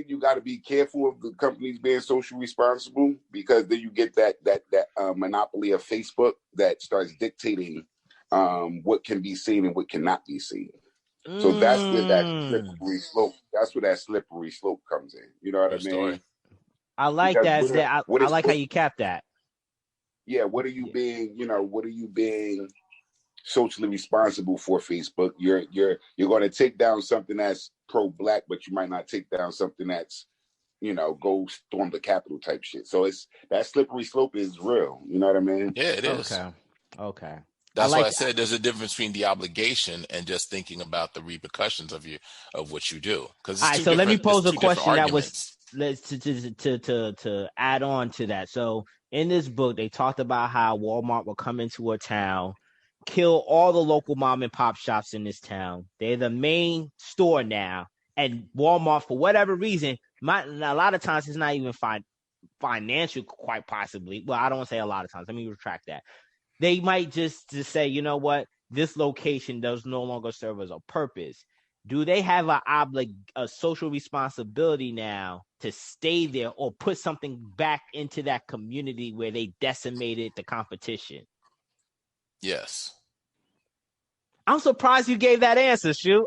you got to be careful of the companies being socially responsible, because then you get that monopoly of Facebook that starts dictating what can be seen and what cannot be seen. So that's where that slippery slope. That's where that slippery slope comes in. You know what I mean? Story. I like because that. I like how you cap that. Yeah. What are you being? What are you being socially responsible for? Facebook. You're going to take down something that's pro-black, but you might not take down something that's go storm the Capitol type shit. So it's that slippery slope is real. You know what I mean? Yeah, it is. Okay. That's why I said there's a difference between the obligation and just thinking about the repercussions of what you do. Because all right, so let me pose a question that was to add on to that. So in this book, they talked about how Walmart will come into a town, kill all the local mom and pop shops in this town. They're the main store now, and Walmart, for whatever reason, a lot of times it's not even financial, quite possibly. Well, I don't want to say a lot of times. Let me retract that. They might just say, you know what, this location does no longer serve as a purpose. Do they have a social responsibility now to stay there or put something back into that community where they decimated the competition? Yes. I'm surprised you gave that answer, Shu.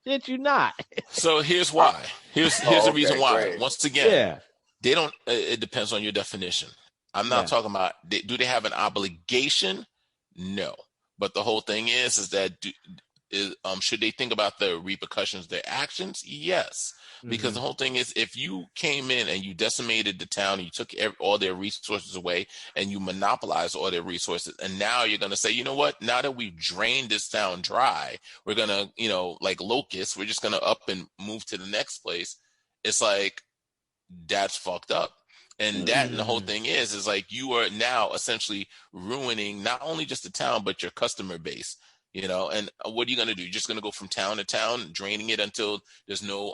Did you not? So here's why. Here's the reason why. Great. Once again, they don't. It depends on your definition. I'm not talking about. Do they have an obligation? No. But the whole thing is that should they think about the repercussions of their actions? Yes. Because the whole thing is, if you came in and you decimated the town, and you took all their resources away, and you monopolized all their resources, and now you're going to say, you know what? Now that we've drained this town dry, we're going to, like locusts, we're just going to up and move to the next place. It's like, that's fucked up. And and the whole thing is like, you are now essentially ruining not only just the town, but your customer base. And what are you going to do? You're just going to go from town to town, draining it until there's no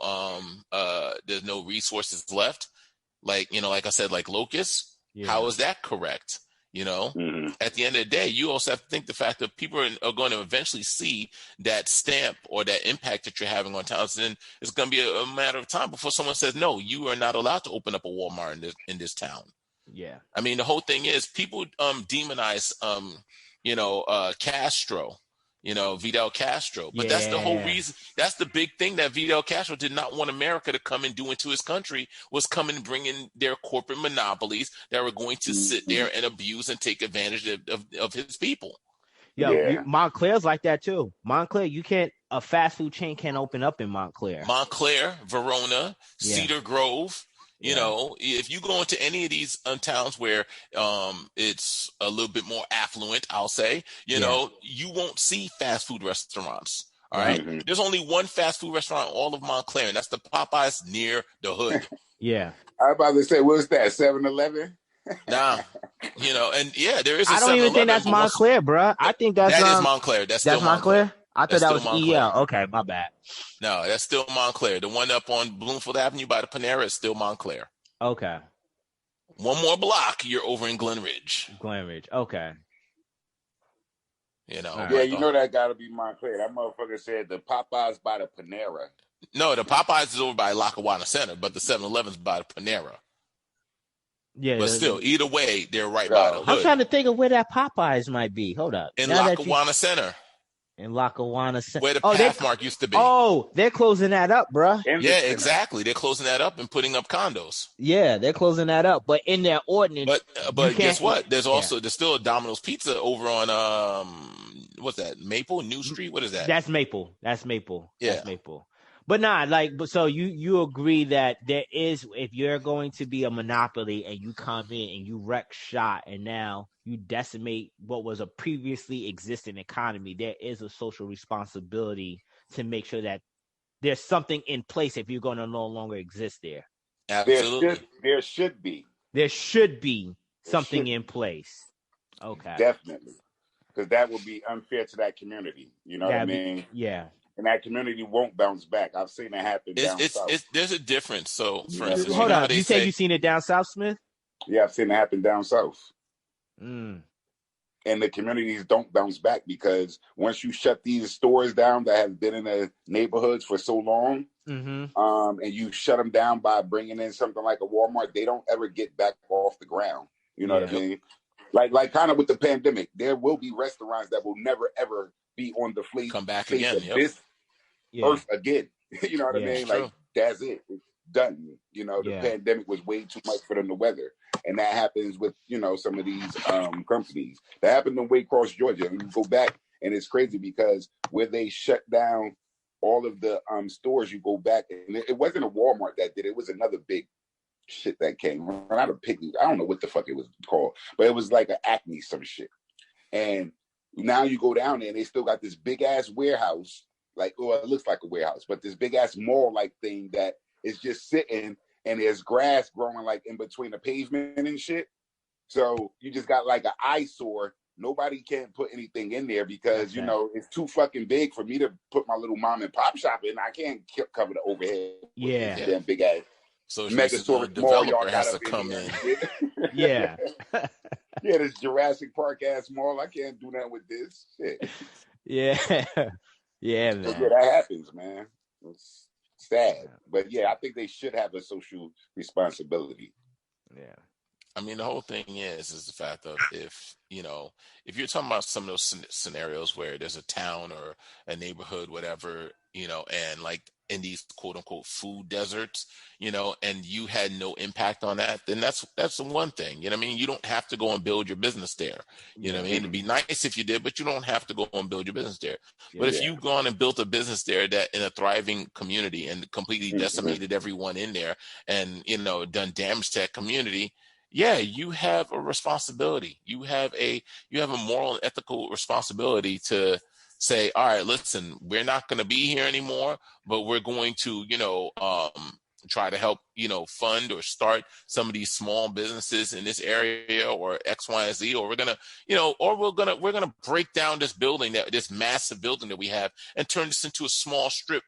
resources left. Like, like I said, like locusts. Yeah. How is that correct? At the end of the day, you also have to think the fact that people are going to eventually see that stamp or that impact that you're having on towns. And it's going to be a matter of time before someone says, no, you are not allowed to open up a Walmart in this town. Yeah. I mean, the whole thing is people demonize, Castro. Fidel Castro. But that's the whole reason. That's the big thing that Fidel Castro did not want America to come and do into his country, was come and bring in their corporate monopolies that were going to sit there and abuse and take advantage of his people. Montclair's like that too. Montclair, a fast food chain can't open up in Montclair. Montclair, Verona, Cedar Grove. If you go into any of these towns where it's a little bit more affluent, I'll say, you won't see fast food restaurants. All right. Mm-hmm. There's only one fast food restaurant in all of Montclair, and that's the Popeyes near the hood. I was about to say, what's that, 7-Eleven? Nah, and there is a 7-Eleven. I don't even think that's Montclair, bro. I think that is Montclair. That's still Montclair? I thought that was Montclair. EL. Okay, my bad. No, that's still Montclair. The one up on Bloomfield Avenue by the Panera is still Montclair. Okay. One more block, you're over in Glenridge. Okay. That got to be Montclair. That motherfucker said the Popeyes by the Panera. No, the Popeyes is over by Lackawanna Center, but the 7-Eleven's by the Panera. Yeah, but still, either way, they're right by the hood. I'm trying to think of where that Popeyes might be. Hold up. In Lackawanna Center. In Lackawanna Center. Where the Pathmark used to be. Oh, they're closing that up, bro. Yeah, exactly. They're closing that up and putting up condos. Yeah, they're closing that up. But in their ordinance. But guess what? There's still a Domino's Pizza over on what's that? Maple? New Street? What is that? That's Maple. Yeah. That's Maple. But so you agree that there is, if you're going to be a monopoly and you come in and you wreck shop and now you decimate what was a previously existing economy, there is a social responsibility to make sure that there's something in place if you're going to no longer exist there. Absolutely. There should be. There should be something in place. Okay. Definitely. Because that would be unfair to that community. You know what I mean? Yeah. And that community won't bounce back. I've seen it happen down south. There's a difference. So, for instance, hold on. You say you've seen it down south, Smith? Yeah, I've seen it happen down south. Mm. And the communities don't bounce back because once you shut these stores down that have been in the neighborhoods for so long, and you shut them down by bringing in something like a Walmart, they don't ever get back off the ground. You know what I mean? Like kind of with the pandemic, there will be restaurants that will never ever be on the fleet. Come back again. This earth again. You know what I mean? True. Like that's it. It's done. The pandemic was way too much for them to weather. And that happens with, some of these companies. That happened in Waycross, Georgia. And you go back and it's crazy because where they shut down all of the stores, you go back and it wasn't a Walmart that did it. It was another big shit that came. Not a Piggy. I don't know what the fuck it was called, but it was like an Acme some shit. And Now you go down there and they still got this big ass warehouse, like, or it looks like a warehouse, but this big ass mall like thing that is just sitting, and there's grass growing like in between the pavement and shit. So you just got like an eyesore. Nobody can put anything in there because, you know, it's too fucking big for me to put my little mom and pop shop in. I can't cover the overhead with this damn big ass. So Megasaurus the mall developer y'all has got to up come in. Yeah. Yeah, this Jurassic Park ass mall. I can't do that with this shit. Yeah. Yeah, man. But yeah, that happens, man. It's sad. But yeah, I think they should have a social responsibility. Yeah. I mean, the whole thing is the fact of if you're talking about some of those scenarios where there's a town or a neighborhood, whatever, and like in these quote unquote food deserts, and you had no impact on that, then that's the one thing. You know what I mean? You don't have to go and build your business there. You know what I mean? It'd be nice if you did, but you don't have to go and build your business there. But if you've gone and built a business there that in a thriving community and completely decimated everyone in there and, done damage to that community, yeah, you have a responsibility. You have a moral and ethical responsibility to say, all right, listen, we're not going to be here anymore, but we're going to, try to help, fund or start some of these small businesses in this area or X, Y, and Z, or we're gonna, or we're gonna break down this massive building that we have and turn this into a small strip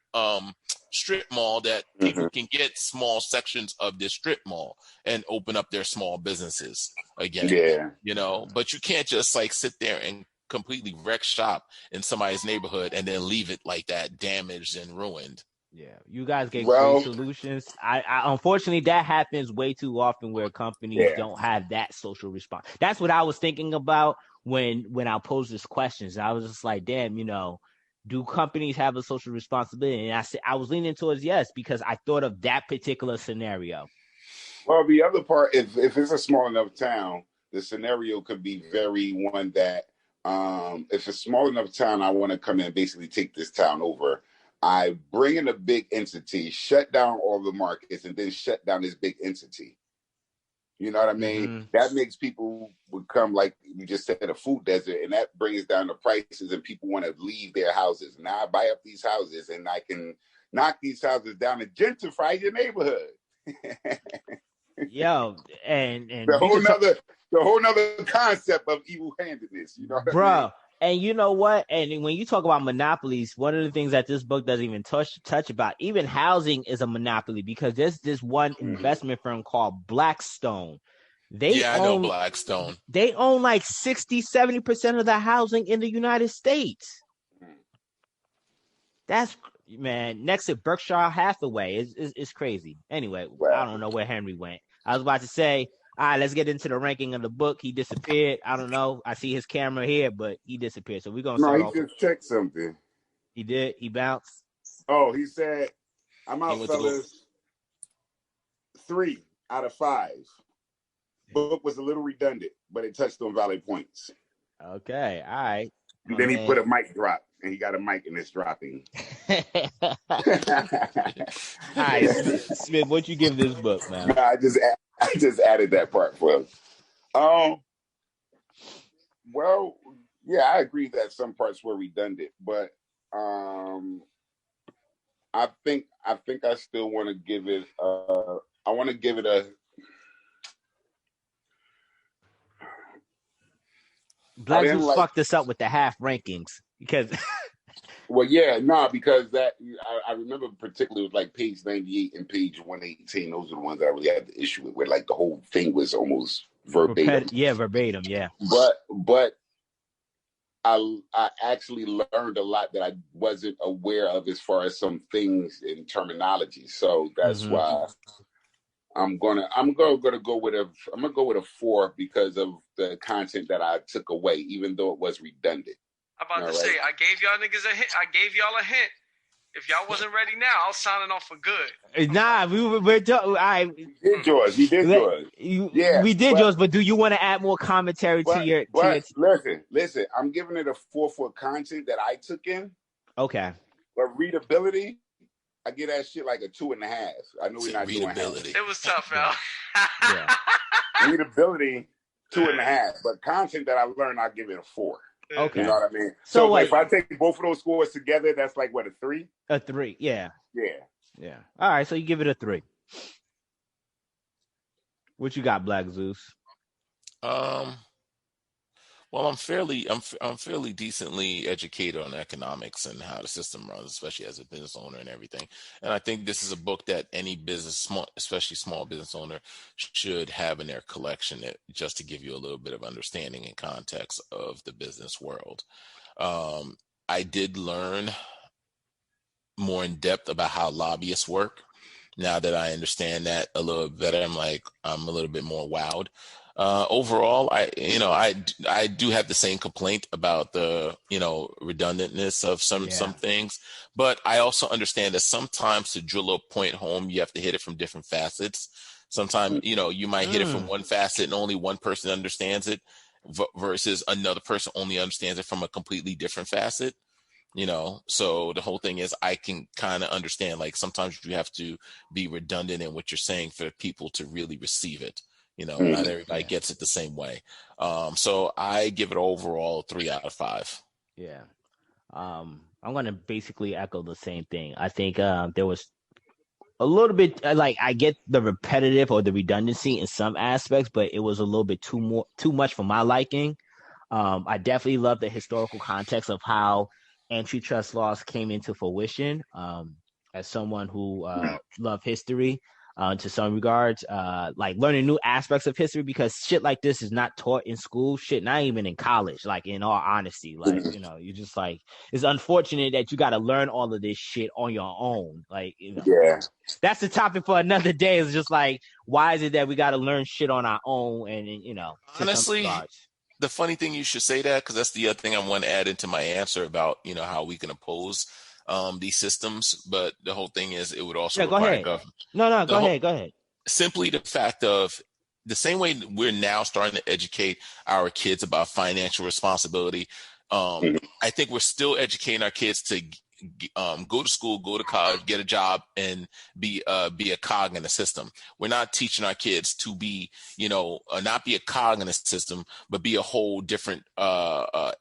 mall that people can get small sections of this strip mall and open up their small businesses again. Yeah. But you can't just like sit there and completely wreck shop in somebody's neighborhood and then leave it like that, damaged and ruined. Yeah, you guys get great solutions. I unfortunately that happens way too often where companies don't have that social response. That's what I was thinking about when I posed this questions. I was just like, damn, do companies have a social responsibility? And I was leaning towards yes because I thought of that particular scenario. Well, the other part, if it's a small enough town, the scenario could be very one that if it's a small enough town, I want to come in and basically take this town over. I bring in a big entity, shut down all the markets, and then shut down this big entity. You know what I mean? That makes people become, like you just said, a food desert, and that brings down the prices, and people want to leave their houses. Now I buy up these houses, and I can knock these houses down and gentrify your neighborhood. Yo, and the whole nother concept of evil-handedness. You know what I mean? And you know what? And when you talk about monopolies, one of the things that this book doesn't even touch about, even housing is a monopoly because there's this one investment firm called Blackstone. I know Blackstone. They own like 60-70% of the housing in the United States. That's, man, next to Berkshire Hathaway. It's crazy. Anyway, I don't know where Henry went. I was about to say, all right, let's get into the ranking of the book. He disappeared. I don't know. I see his camera here, but he disappeared. So we're going to start off. No, he just checked something. He did? He bounced? Oh, he said, I'm out, fellas. 3 out of 5. Book was a little redundant, but it touched on valid points. Okay, all right. And then he put a mic drop, and he got a mic and it's dropping. All right, Smith, what'd you give this book, man? No, I just added that part for him. Well, yeah, I agree that some parts were redundant, but I think I still want to give it. I want to give it a. Black Zeus fucked us up with the half rankings because. Well, yeah, no, because that I remember particularly with like page 98 and page 118. Those are the ones that I really had the issue with, where like the whole thing was almost verbatim. Verbatim, yeah. But I actually learned a lot that I wasn't aware of as far as some things in terminology. So that's why I'm gonna go with a 4 because of the content that I took away, even though it was redundant. I'm about to say, I gave y'all niggas a hint. I gave y'all a hint. If y'all wasn't ready now, I was signing off for good. Nah, we're done. We did yours. We did yours. We did yours, but do you want to add more commentary to your? Listen. I'm giving it a 4 for content that I took in. Okay. But readability, I give that shit like a 2.5. I know we're not doing readability. It was tough, Al. Yeah. Readability, 2.5. But content that I learned, I'll give it a 4. Okay. You know what I mean? So So if I take both of those scores together, that's like what, a 3? A 3, yeah. Yeah. All right, so you give it a 3. What you got, Black Zeus? Well, I'm fairly decently educated on economics and how the system runs, especially as a business owner and everything. And I think this is a book that any business, especially small business owner, should have in their collection, just to give you a little bit of understanding and context of the business world. I did learn more in depth about how lobbyists work. Now that I understand that a little better, I'm a little bit more wowed. Overall, I do have the same complaint about the, redundantness of some things, but I also understand that sometimes to drill a point home, you have to hit it from different facets. Sometimes, you might hit it from one facet and only one person understands it versus another person only understands it from a completely different facet. So the whole thing is I can kind of understand, like, sometimes you have to be redundant in what you're saying for people to really receive it. Not everybody gets it the same way. So I give it overall 3 out of 5. Yeah. I'm going to basically echo the same thing. I think there was a little bit, like, I get the repetitive or the redundancy in some aspects, but it was a little bit too much for my liking. I definitely love the historical context of how antitrust laws came into fruition. As someone who love history, to some regards, like learning new aspects of history, because shit like this is not taught in school, shit, not even in college, like, in all honesty. Like, you're just like, it's unfortunate that you got to learn all of this shit on your own. Like, that's the topic for another day. It's just like, why is it that we got to learn shit on our own? And, honestly, the funny thing you should say that, because that's the other thing I want to add into my answer about, how we can oppose these systems. But the whole thing is it would also require government. Go ahead. Simply the fact of the same way we're now starting to educate our kids about financial responsibility. I think we're still educating our kids to go to school, go to college, get a job, and be a cog in the system. We're not teaching our kids to be, not be a cog in the system, but be a whole different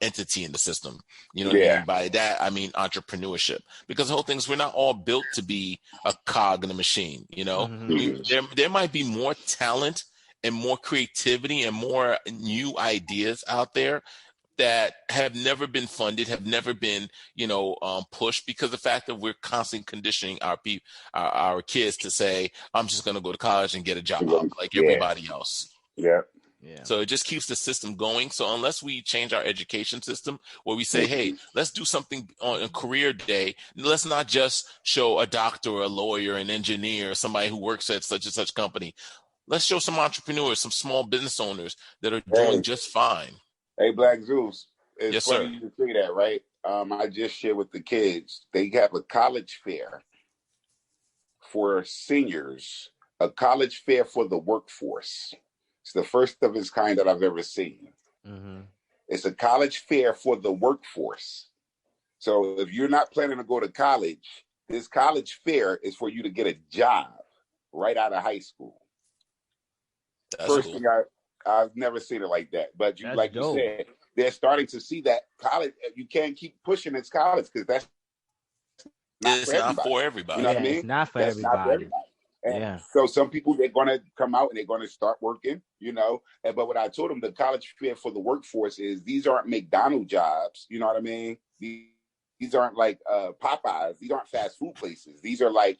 entity in the system. What I mean? By that, I mean entrepreneurship. Because the whole thing is we're not all built to be a cog in the machine. There might be more talent and more creativity and more new ideas out there that have never been funded, have never been, pushed, because the fact that we're constantly conditioning our kids to say, I'm just going to go to college and get a job like everybody else. Yeah. So it just keeps the system going. So unless we change our education system where we say, hey, let's do something on a career day. Let's not just show a doctor, a lawyer, an engineer, somebody who works at such and such company. Let's show some entrepreneurs, some small business owners that are doing just fine. Hey, Black Zeus, it's funny sir. you say that, right? I just shared with the kids, they have a college fair for seniors, a college fair for the workforce. It's the first of its kind that I've ever seen. It's a college fair for the workforce. So if you're not planning to go to college, this college fair is for you to get a job right out of high school. That's First cool. thing I've never seen it like that. But you said, they're starting to see that college, you can't keep pushing this college because that's not for everybody. You know what I mean? It's not for everybody. And so some people, they're going to come out and they're going to start working, but what I told them, the college fair for the workforce is these aren't McDonald's jobs. You know what I mean? These aren't like Popeyes. These aren't fast food places. These are like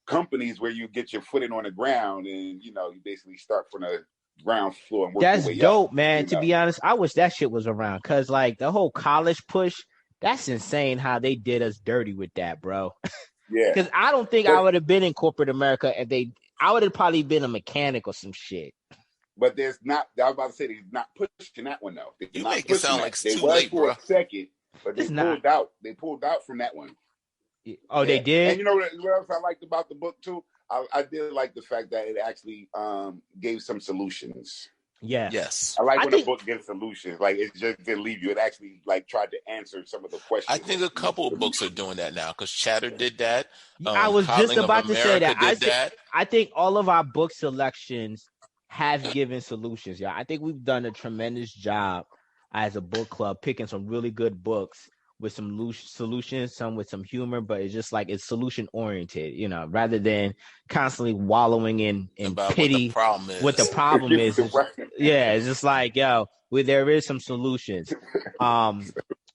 companies where you get your footing on the ground and, you basically start from the ground floor and work That's your way dope, up, man. To be honest, I wish that shit was around, because like the whole college push, that's insane how they did us dirty with that, bro. Yeah. Because I don't think I would have been in corporate America if I would have probably been a mechanic or some shit. But I was about to say, they're not pushing that one, though. You make it sound like it's too late, bro. A second, but they pulled out. They pulled out from that one. Oh, they did? And you know what else I liked about the book, too? I did like the fact that it actually gave some solutions. Yeah. Yes. I like when a book gives solutions. Like, it just didn't leave you. It actually tried to answer some of the questions. I think a couple of books are doing that now, because Chatter did that. I was just about to say that. I think all of our book selections have given solutions. Yeah, I think we've done a tremendous job as a book club, picking some really good books with some solutions, some with some humor, but it's just like it's solution oriented, you know, rather than constantly wallowing in about pity. What the problem is, yeah, it's just like, yo, there is some solutions.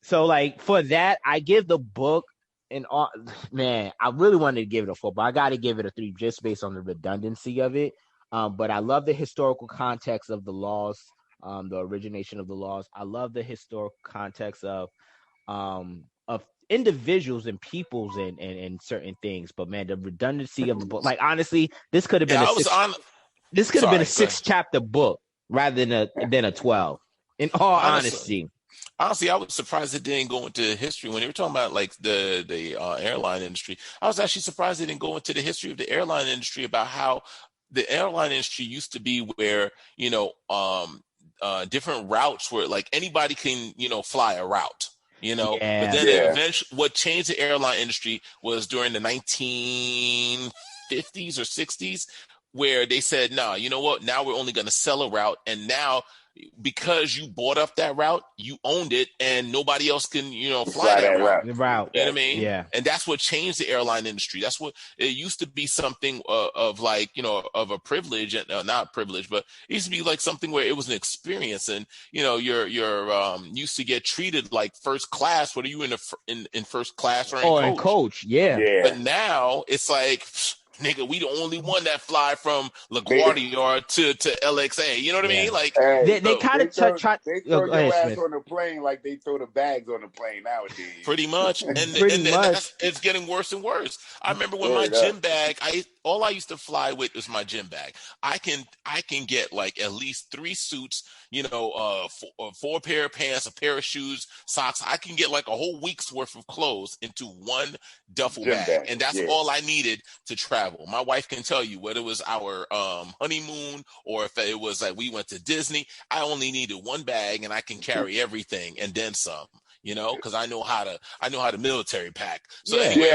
So like for that, I give the book man, I really wanted to give it a 4, but I got to give it a 3 just based on the redundancy of it. But I love the historical context of the laws, the origination of the laws. I love the historical context of individuals and peoples and certain things. But man, the redundancy of the book, like honestly, this could have been a 6-chapter book rather than a 12. In all honesty. Honestly, I was surprised it didn't go into history when they were talking about like the airline industry. I was actually surprised it didn't go into the history of the airline industry about how the airline industry used to be, where different routes were like anybody can fly a route. But then eventually, what changed the airline industry was during the 1950s or 60s, where they said, "No, you know what? Now we're only going to sell a route, and now." Because you bought up that route, you owned it, and nobody else can, fly that route. The route. You know what I mean? Yeah. And that's what changed the airline industry. That's what it used to be, something of like, of a privilege, and not privilege, but it used to be like something where it was an experience, and you're used to get treated like first class, whether you in first class or in coach. Yeah. But now it's like, nigga, we the only one that fly from LaGuardia to LXA. You know what I mean? Like they kind of try. They throw your ass on the plane like they throw the bags on the plane nowadays. Pretty much, and it's getting worse and worse. I remember when my gym bag, all I used to fly with was my gym bag. I can get like at least 3 suits, 4 pair of pants, a pair of shoes, socks. I can get like a whole week's worth of clothes into one duffel bag, and that's all I needed to travel. My wife can tell you whether it was our honeymoon or if it was like we went to Disney. I only needed one bag, and I can carry everything and then some. Because I know how to military pack. So anyway,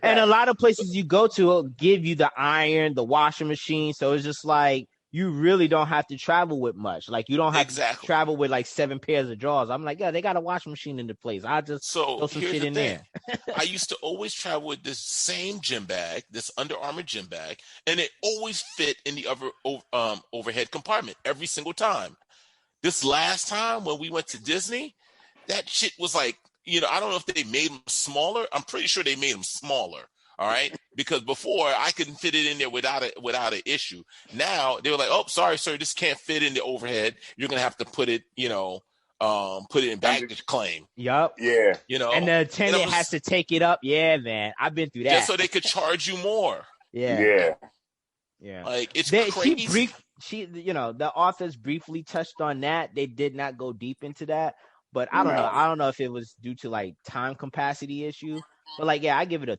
and a lot of places you go to will give you the iron, the washing machine. So it's just like you really don't have to travel with much. Like you don't have to travel with like 7 pairs of drawers. I'm like, yeah, they got a washing machine in the place. I just throw some shit in there. I used to always travel with this same gym bag, this Under Armour gym bag, and it always fit in the overhead compartment every single time. This last time when we went to Disney, that shit was like, I don't know if they made them smaller. I'm pretty sure they made them smaller. All right. Because before I couldn't fit it in there without an issue. Now they were like, oh, sorry, sir, this can't fit in the overhead. You're going to have to put it, put it in baggage claim. Yup. Yeah. And the attendant has to take it up. Yeah, man. I've been through that. Just so they could charge you more. Yeah. Like it's crazy. The authors briefly touched on that. They did not go deep into that. But I don't know. I don't know if it was due to like time capacity issue. But like, yeah, I give it a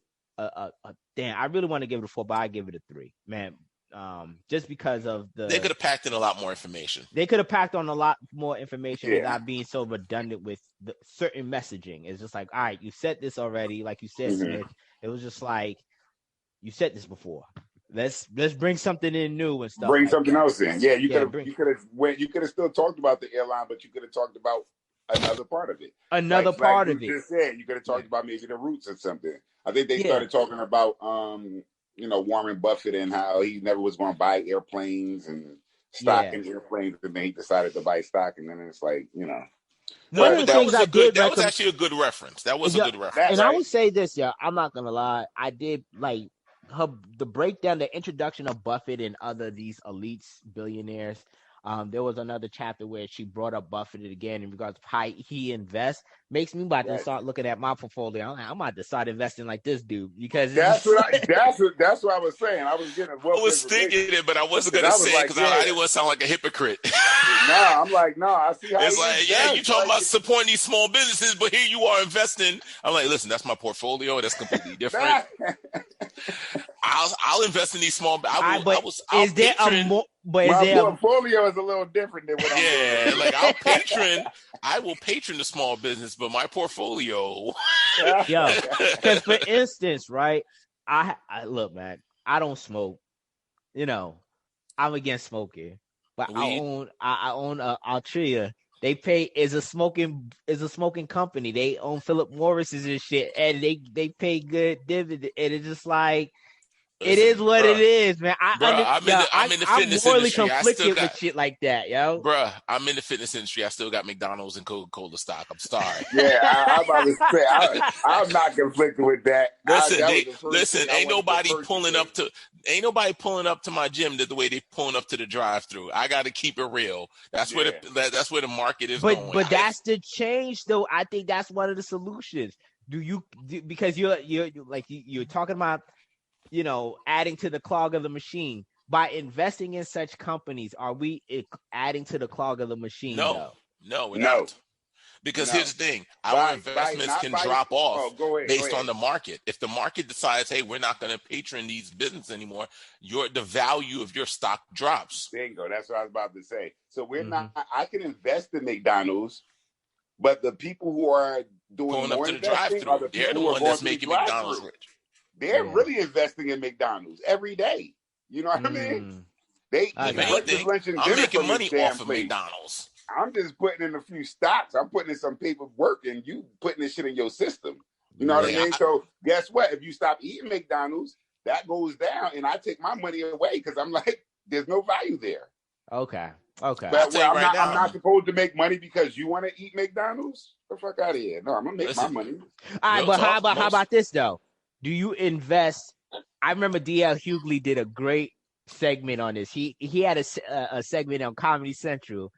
damn. I really want to give it a 4, but I give it a 3, man. Just because of they could have packed in a lot more information. They could have packed on a lot more information without being so redundant with the certain messaging. It's just like, all right, you said this already, like you said, Smith. It was just like you said this before. Let's bring something in new and stuff. Bring something else in. Yeah, you could have still talked about the airline, but you could have talked about another part of it. Like you just said, you could have talked about maybe the roots or something. I think they started talking about Warren Buffett and how he never was going to buy airplanes and stock in airplanes, and then he decided to buy stock, and then it's like, One of the things that was actually a good reference. That was a good reference. And I would say this, I'm not gonna lie. I did like the breakdown, the introduction of Buffett and these elites, billionaires. There was another chapter where she brought up Buffett again in regards to how he invests. Makes me about to start looking at my portfolio. I'm about to start investing like this dude, because that's what I was saying. I was thinking it, but I wasn't gonna say it because I didn't want to sound like a hypocrite. I'm like, I see how it's like, you talking about supporting these small businesses, but here you are investing. I'm like, listen, that's my portfolio. That's completely different. I'll invest in these small. My portfolio is a little different than what I'm doing. Like I will patron the small business, but my portfolio. Because for instance, right? I look, man. I don't smoke. I'm against smoking, but I own Altria They pay is a smoking company. They own Philip Morris's and shit, and they pay good dividend. And it's just like it is what it is, man. I'm in the fitness morally industry. conflicted with shit like that, yo. Bruh, I'm in the fitness industry. I still got McDonald's and Coca-Cola stock. I'm sorry. Yeah, I'm about to say I'm not conflicted with that. Listen, ain't nobody pulling up to my gym the way they pulling up to the drive-through. I got to keep it real. That's where the market is going. But that's the change, though. I think that's one of the solutions. Because you're talking about, adding to the clog of the machine. By investing in such companies, are we adding to the clog of the machine? No, we're not. Because here's the thing, our investments can drop off based on the market. If the market decides, hey, we're not going to patron these businesses anymore, the value of your stock drops. Bingo, that's what I was about to say. So we're not. I can invest in McDonald's, but the people who are doing pulling more up to the drive-through, they're the one that's making McDonald's rich. They're really investing in McDonald's every day. You know what I mean? I'm making money off of McDonald's. I'm just putting in a few stocks. I'm putting in some paperwork, and you putting this shit in your system. You know what I mean? So guess what? If you stop eating McDonald's, that goes down, and I take my money away because I'm like, there's no value there. Okay. But I'm not supposed to make money because you want to eat McDonald's? Get the fuck out of here. No, I'm gonna make my money. All right, but how about this though? Do you invest? I remember D.L. Hughley did a great segment on this. He had a segment on Comedy Central,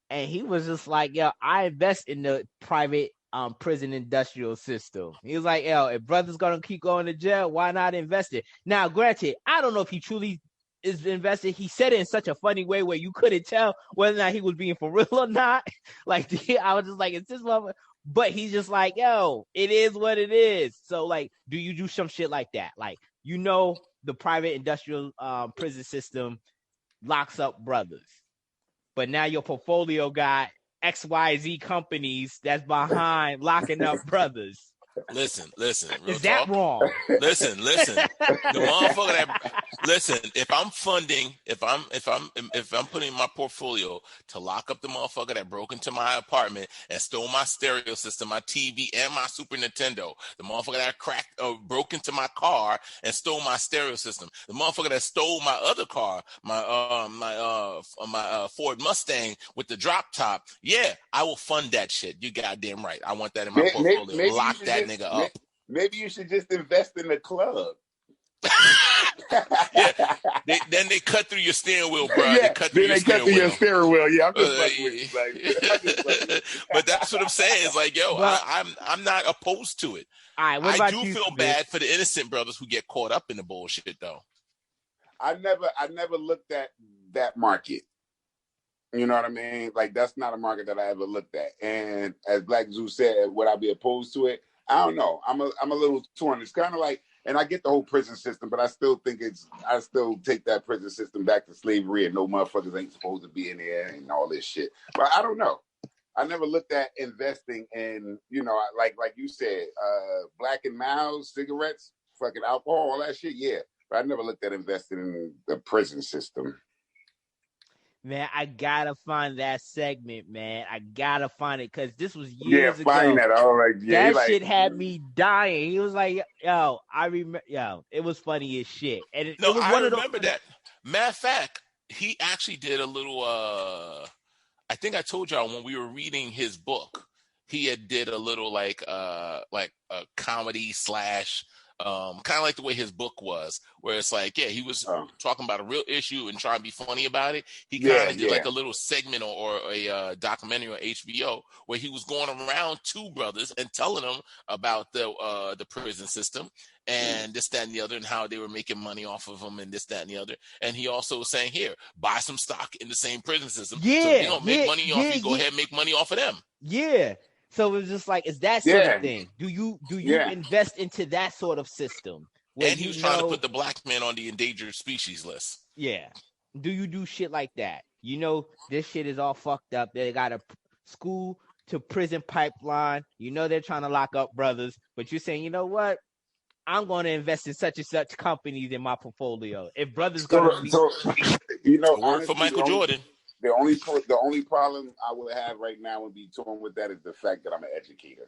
and he was just like, yo, I invest in the private prison industrial system. He was like, yo, if brother's gonna keep going to jail, why not invest it? Now, granted, I don't know if he truly is invested. He said it in such a funny way where you couldn't tell whether or not he was being for real or not. Like, I was just like, it's this mother. But he's just like, yo, it is what it is. So, like, do you do some shit like that? Like, the private industrial prison system locks up brothers, but now your portfolio got XYZ companies that's behind locking up brothers. Listen. Is that wrong? Listen. The motherfucker if I'm putting in my portfolio to lock up the motherfucker that broke into my apartment and stole my stereo system, my TV, and my Super Nintendo, the motherfucker that broke into my car and stole my stereo system, the motherfucker that stole my other car, my Ford Mustang with the drop top, yeah, I will fund that shit. You goddamn right. I want that in my portfolio. Lock that nigga up. Maybe you should just invest in the club. Yeah, then they cut through your steering wheel, bro. Yeah, they cut through your steering wheel. Yeah, I'm just fucking with you. But that's what I'm saying. It's like, yo, I'm not opposed to it. All right, I do feel bad for the innocent brothers who get caught up in the bullshit, though. I never looked at that market. You know what I mean? Like, that's not a market that I ever looked at. And as Black Zeus said, would I be opposed to it? I don't know. I'm a little torn. It's kind of like, and I get the whole prison system, but I still take that prison system back to slavery, and no motherfuckers ain't supposed to be in there and all this shit. But I don't know. I never looked at investing in, like you said, Black and Miles, cigarettes, fucking alcohol, all that shit. Yeah, but I never looked at investing in the prison system. Man, I gotta find that segment, man. I gotta find it because this was years ago. Yeah, find that. All right, yeah, that shit had me dying. He was like, "Yo, I remember. Yo, it was funny as shit." And it was I remember that. Matter of fact, he actually did a little. I think I told y'all when we were reading his book, he had did a little like a comedy / kind of like the way his book was, where it's like, yeah, he was talking about a real issue and trying to be funny about it. He kind of did like a little segment or a documentary on HBO where he was going around to brothers and telling them about the prison system and this, that, and the other, and how they were making money off of them and this, that, and the other. And he also was saying, here, buy some stock in the same prison system. Yeah, so if you don't make money off you, go ahead and make money off of them. Yeah. So it's just like, it's that sort of thing. Do you invest into that sort of system? And he was trying to put the black man on the endangered species list. Yeah. Do you do shit like that? This shit is all fucked up. They got a school to prison pipeline. They're trying to lock up brothers, but you're saying, you know what? I'm going to invest in such and such companies in my portfolio. If brothers going to work for Michael Jordan. The only problem I would have right now would be torn with that is the fact that I'm an educator.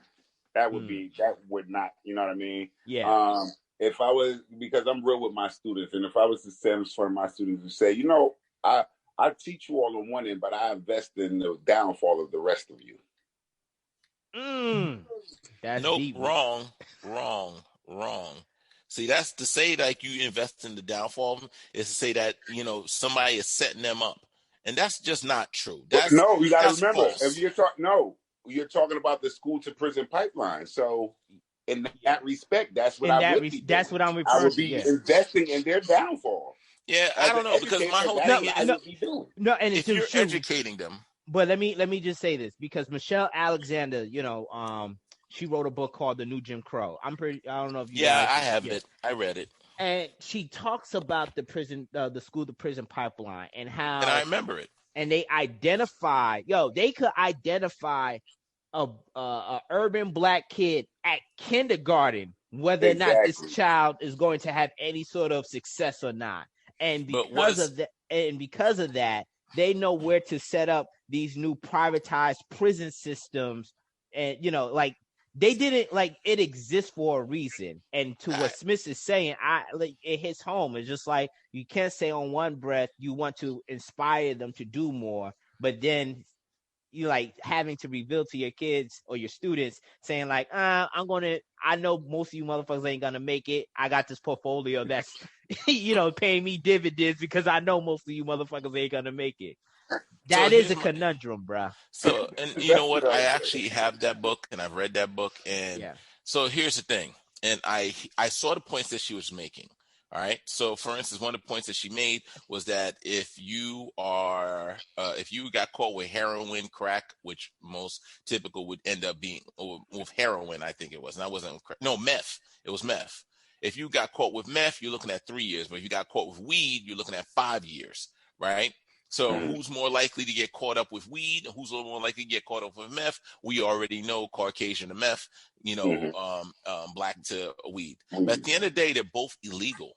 That would not, you know what I mean? Yeah. If I was, because I'm real with my students, and if I was to send for my students to say, you know, I teach you all on one end, but I invest in the downfall of the rest of you. That's nope, deep. wrong. See, that's to say like you invest in the downfall is to say that, you know, somebody is setting them up. And that's just not true. No, you got to remember, false. if you're talking about the school to prison pipeline. So in that respect, that's what I would be doing. That's what I'm referring to. I would be investing in their downfall. Yeah, I don't know, because my whole thing is and if you're educating them. But let me just say this, because Michelle Alexander, you know, she wrote a book called The New Jim Crow. I don't know if you guys, I have it. I read it. And she talks about the prison, the school to prison pipeline, and how, and I remember it. And they could identify a urban black kid at kindergarten, whether or not this child is going to have any sort of success or not. And because of that, they know where to set up these new privatized prison systems. And, you know, like, they didn't, like, it exists for a reason. And to what Smith is saying, it hits home. It's just like, you can't say on one breath you want to inspire them to do more, but then you like having to reveal to your kids or your students saying like, I know most of you motherfuckers ain't gonna make it. I got this portfolio that's, you know, paying me dividends because I know most of you motherfuckers ain't gonna make it. That is a conundrum, bruh. So, and you know what? I actually have that book, and I've read that book. And so here's the thing. And I saw the points that she was making. All right. So, for instance, one of the points that she made was that if you got caught with heroin, crack, which most typical would end up being with heroin, I think it was. And I wasn't. No, meth. It was meth. If you got caught with meth, you're looking at 3 years. But if you got caught with weed, you're looking at 5 years. Right. So who's more likely to get caught up with weed? Who's a little more likely to get caught up with meth? We already know Caucasian to meth, you know, black to weed. But at the end of the day, they're both illegal.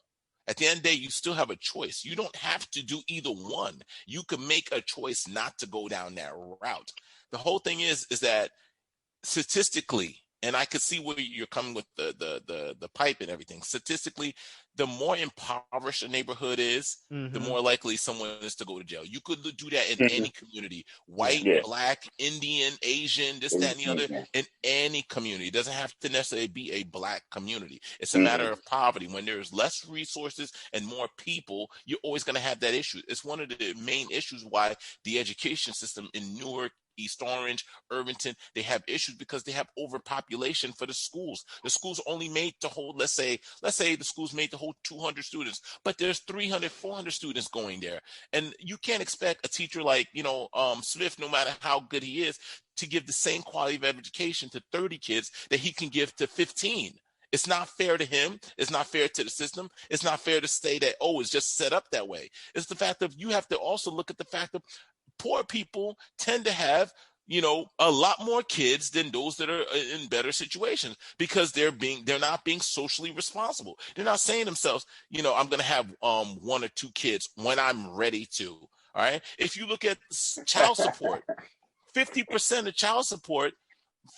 At the end of the day, you still have a choice. You don't have to do either one. You can make a choice not to go down that route. The whole thing is that statistically, and I could see where you're coming with the pipe and everything. Statistically, the more impoverished a neighborhood is, the more likely someone is to go to jail. You could do that in any community, white, black, Indian, Asian, this, that, and the other, in any community. It doesn't have to necessarily be a black community. It's a matter of poverty. When there's less resources and more people, you're always going to have that issue. It's one of the main issues why the education system in Newark, East Orange, Irvington, they have issues because they have overpopulation for the schools. The schools only made to hold, let's say the schools made to hold 200 students, but there's 300, 400 students going there. And you can't expect a teacher like, Smith, no matter how good he is, to give the same quality of education to 30 kids that he can give to 15. It's not fair to him. It's not fair to the system. It's not fair to say that, it's just set up that way. It's the fact that you have to also look at the fact of poor people tend to have, a lot more kids than those that are in better situations because they're not being socially responsible. They're not saying to themselves, I'm going to have 1 or 2 kids when I'm ready to. All right. If you look at child support, 50% of child support,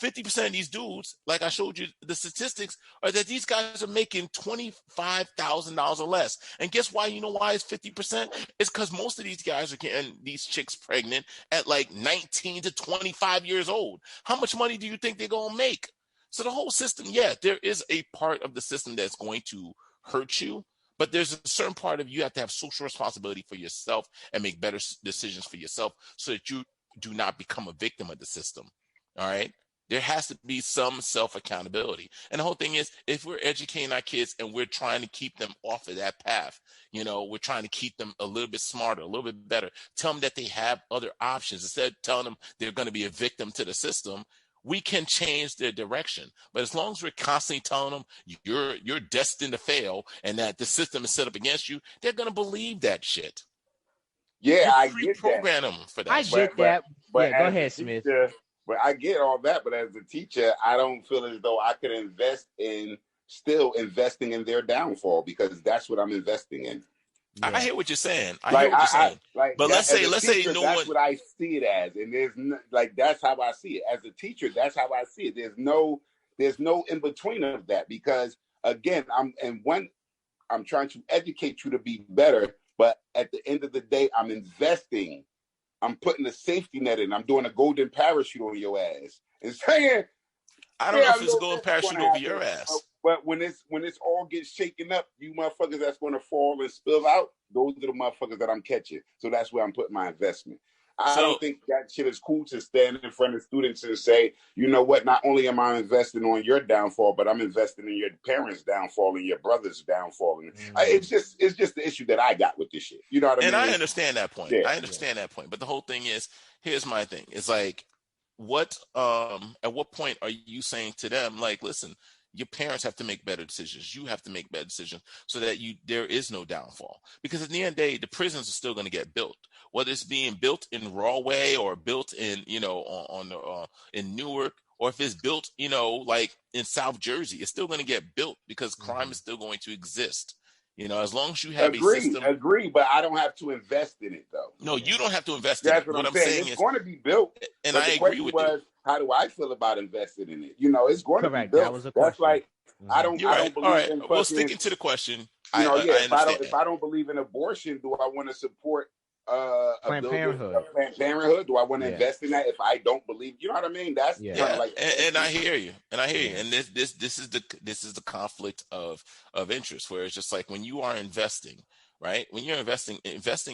50% of these dudes, like I showed you the statistics, are that these guys are making $25,000 or less. And guess why? You know why it's 50%? It's because most of these guys are getting these chicks pregnant at like 19 to 25 years old. How much money do you think they're going to make? So the whole system, there is a part of the system that's going to hurt you, but there's a certain part of you have to have social responsibility for yourself and make better decisions for yourself so that you do not become a victim of the system. All right. There has to be some self-accountability. And the whole thing is, if we're educating our kids and we're trying to keep them off of that path, we're trying to keep them a little bit smarter, a little bit better, tell them that they have other options. Instead of telling them they're going to be a victim to the system, we can change their direction. But as long as we're constantly telling them you're destined to fail and that the system is set up against you, they're going to believe that shit. Yeah, I get that. Program them for that. I get that. But go ahead, Smith. But I get all that, but as a teacher, I don't feel as though I could invest in still investing in their downfall because that's what I'm investing in. I hear what you're saying. But let's say no that's one. what I see it as, and there's that's how I see it as a teacher. That's how I see it. There's no in between of that, because again, I'm trying to educate you to be better, but at the end of the day, I'm investing. I'm putting a safety net in. I'm doing a golden parachute on your ass and saying, I don't know if it's a golden parachute over your ass. But when it's all gets shaken up, you motherfuckers that's going to fall and spill out, those are the motherfuckers that I'm catching. So that's where I'm putting my investment. I don't think that shit is cool to stand in front of students and say, you know what, not only am I investing on your downfall, but I'm investing in your parents' downfall and your brother's downfall. It's just the issue that I got with this shit. You know what I mean? And I understand that point. Yeah. I understand that point. But the whole thing is, here's my thing. It's like, at what point are you saying to them, like, listen, your parents have to make better decisions. You have to make better decisions so that there is no downfall. Because at the end of the day, the prisons are still going to get built, whether it's being built in Rahway or built in, in Newark, or if it's built, like in South Jersey, it's still going to get built because crime is still going to exist. As long as you have a system. Agree, but I don't have to invest in it, though. No, you don't have to invest in it. What I'm saying it's going to be built. And I agree with you. How do I feel about investing in it? It's going to be built. That was a question. That's like, I don't believe All right. in Well, sticking to the question. If I don't believe in abortion, do I want to support Planned Parenthood? Planned Parenthood? Do I want to invest in that if I don't believe? You know what I mean? That's kind of like. And I hear you. And this is the conflict of interest, where it's just like when you are investing, right? When you're investing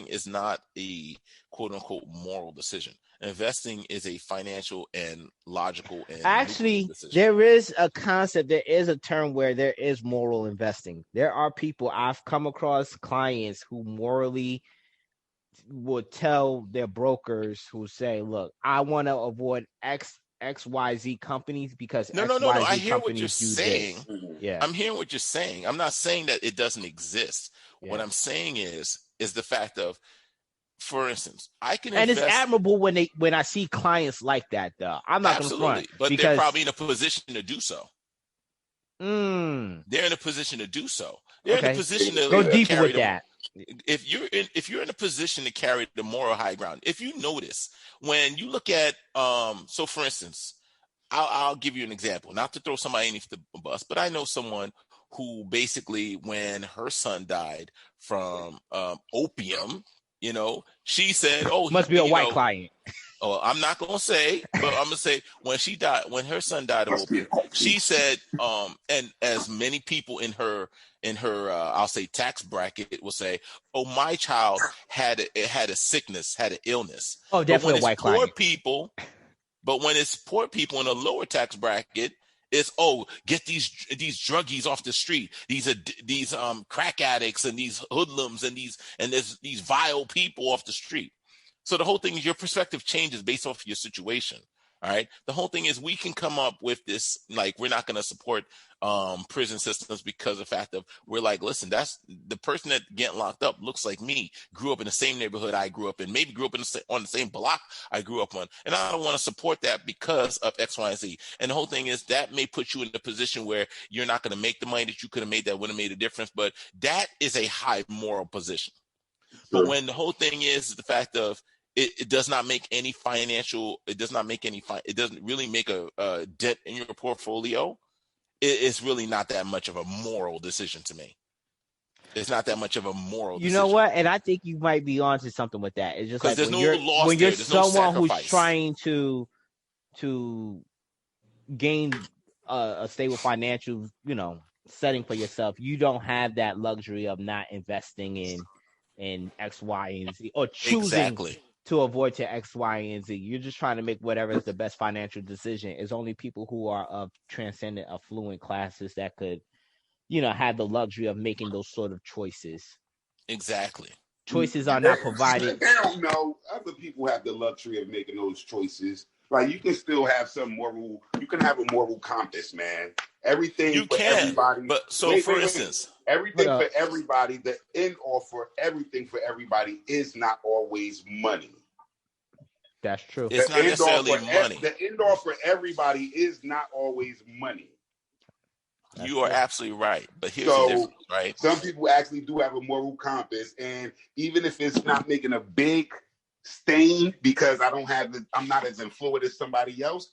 is not a quote unquote moral decision. Investing is a financial and logical and actually there is a concept, there is a term where there is moral investing. There are people, I've come across clients who morally would tell their brokers who say, look, I want to avoid XYZ companies because no. I hear what you're saying. Yeah, I'm hearing what you're saying. I'm not saying that it doesn't exist. Yeah. What I'm saying is the fact of, for instance, I can and invest. It's admirable when I see clients like that, though. I'm not going to front, but because they're probably in a position to do so. They're in a position to do so. They're in a position to go deeper with that. If you're in a position to carry the moral high ground, if you notice when you look at so for instance, I'll give you an example, not to throw somebody underneath the bus, but I know someone who basically, when her son died from opium, she said, "Oh, must be a white client." Oh, I'm not gonna say, but I'm gonna say when her son died of opium, she said, and as many people in her I'll say tax bracket will say, "Oh, my child had a sickness, had an illness." Oh, definitely a white client. But when it's poor people in a lower tax bracket, it's, get these druggies off the street. These crack addicts and these hoodlums and these vile people off the street. So the whole thing is your perspective changes based off your situation. All right. The whole thing is we can come up with this, like, we're not going to support prison systems because of the fact of, we're like, listen, that's the person that getting locked up looks like me, grew up in the same neighborhood I grew up in, maybe grew up on the same block I grew up on. And I don't want to support that because of X, Y, and Z. And the whole thing is that may put you in a position where you're not going to make the money that you could have made that would have made a difference. But that is a high moral position. Sure. But when the whole thing is the fact of, it does not make any financial, it doesn't really make a dent in your portfolio. It's really not that much of a moral decision to me. It's not that much of a moral decision. You know what? And I think you might be onto something with that. It's just like when you're someone who's trying to gain a stable financial, setting for yourself, you don't have that luxury of not investing in X, Y, and Z, or choosing to avoid to X, Y, and Z. You're just trying to make whatever is the best financial decision. It's only people who are of transcendent, affluent classes that could, have the luxury of making those sort of choices. Exactly. Choices are not provided. They don't know. Other people have the luxury of making those choices. Like, you can still have you can have a moral compass, man. Everything for everybody. But for instance, everything for everybody, the end offer, everything for everybody is not always money. That's true. It's not necessarily money. The end offer for everybody is not always money. You are absolutely right. But here's the difference, right? Some people actually do have a moral compass, and even if it's not making a big stain because I'm not as influenced as somebody else,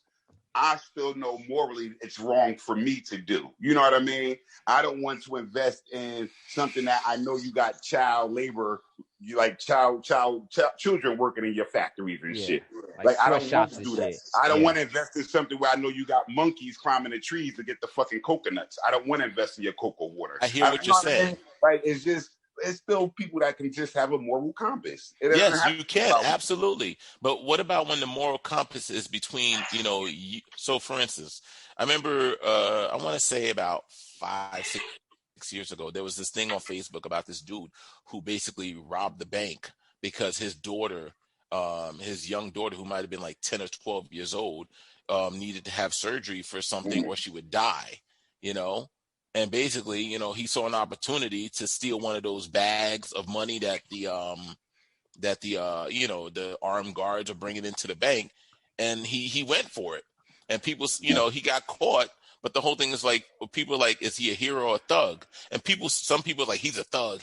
I still know morally it's wrong for me to do. You know what I mean? I don't want to invest in something that I know you got child labor, you like children working in your factories and shit. Like I don't want to do that. I don't want to invest in something where I know you got monkeys climbing the trees to get the fucking coconuts. I don't want to invest in your cocoa water. I hear what you're saying. Right? It's still people that can just have a moral compass. Yes, you can. Absolutely. But what about when the moral compass is between, so for instance, I remember, I want to say about 5-6 years ago, there was this thing on Facebook about this dude who basically robbed the bank because his daughter, his young daughter, who might have been like 10 or 12 years old, needed to have surgery for something or she would die, And basically, he saw an opportunity to steal one of those bags of money that the armed guards are bringing into the bank, and he went for it. And people, he got caught. But the whole thing is like, people are like, is he a hero or a thug? And some people are like, he's a thug.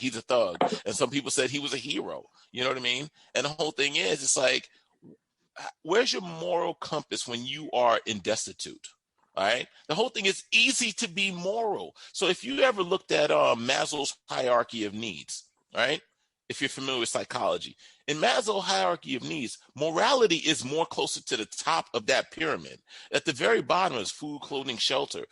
And some people said he was a hero. You know what I mean? And the whole thing is, it's like, where's your moral compass when you are in destitute? All right. The whole thing is easy to be moral. So if you ever looked at Maslow's hierarchy of needs, right? If you're familiar with psychology, in Maslow's hierarchy of needs, morality is more closer to the top of that pyramid. At the very bottom is food, clothing, shelter,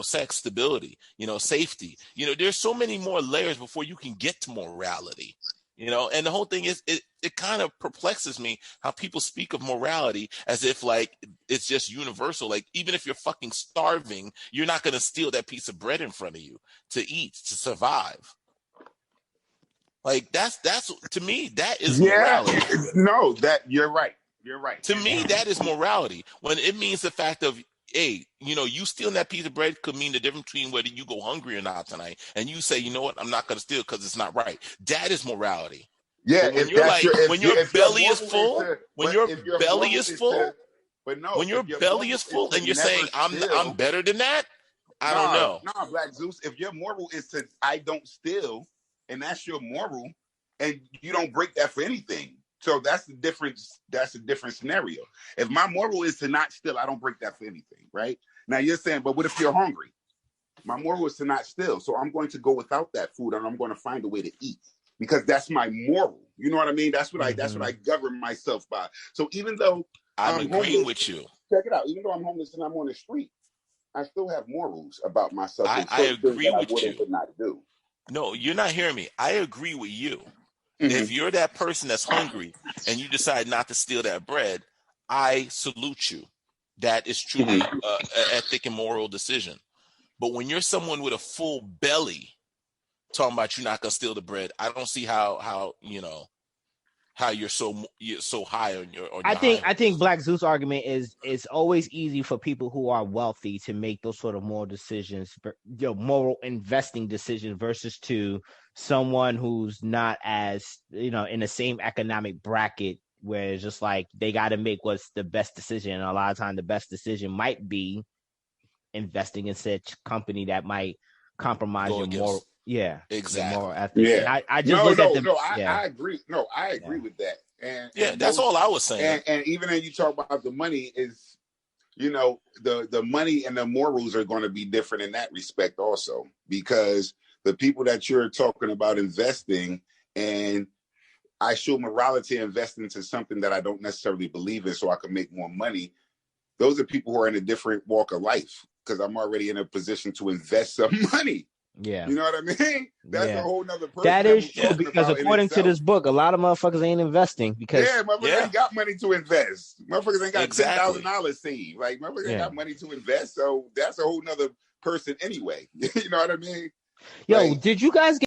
sex, stability, safety. There's so many more layers before you can get to morality. And the whole thing is, it kind of perplexes me how people speak of morality as if like it's just universal. Like even if you're fucking starving, you're not going to steal that piece of bread in front of you to eat, to survive. Like that's to me, that is morality. No, that you're right. You're right. To me, that is morality. When it means the fact of, hey, you stealing that piece of bread could mean the difference between whether you go hungry or not tonight. And you say, you know what, I'm not going to steal because it's not right. That is morality. Yeah. When your belly is full, when your belly is full, and you're saying I'm better than that, I don't know. No, Black Zeus, if your moral is to I don't steal, and that's your moral, and you don't break that for anything. So that's the difference. That's a different scenario. If my moral is to not steal, I don't break that for anything, right? Now you're saying, but what if you're hungry? My moral is to not steal. So I'm going to go without that food and I'm going to find a way to eat because that's my moral. You know what I mean? That's what I govern myself by. So even though I'm agreeing with you. Check it out. Even though I'm homeless and I'm on the street, I still have morals about myself. I agree with you. Would not do. No, you're not hearing me. I agree with you. Mm-hmm. If you're that person that's hungry and you decide not to steal that bread, I salute you. That is truly an ethic and moral decision. But when you're someone with a full belly talking about you're not gonna steal the bread, I don't see how you're so high on your. I think Black Zeus' argument is it's always easy for people who are wealthy to make those sort of moral decisions, moral investing decisions versus to someone who's not as in the same economic bracket where it's just like they got to make what's the best decision. And a lot of times the best decision might be investing in such company that might compromise your moral. Yeah, exactly. Moral ethics. Yeah, I just I agree. No, I agree with that. And that's all I was saying. And even when you talk about the money, is the money and the morals are going to be different in that respect also, because the people that you're talking about investing, and I show morality investing into something that I don't necessarily believe in so I can make more money. Those are people who are in a different walk of life because I'm already in a position to invest some money. Yeah. You know what I mean? That's a whole nother person. That is true because according to this book, a lot of motherfuckers ain't investing because motherfuckers ain't got money to invest. Motherfuckers ain't got $10,000 saved. Like motherfuckers ain't got money to invest. So that's a whole nother person anyway. You know what I mean? Yo, did you guys get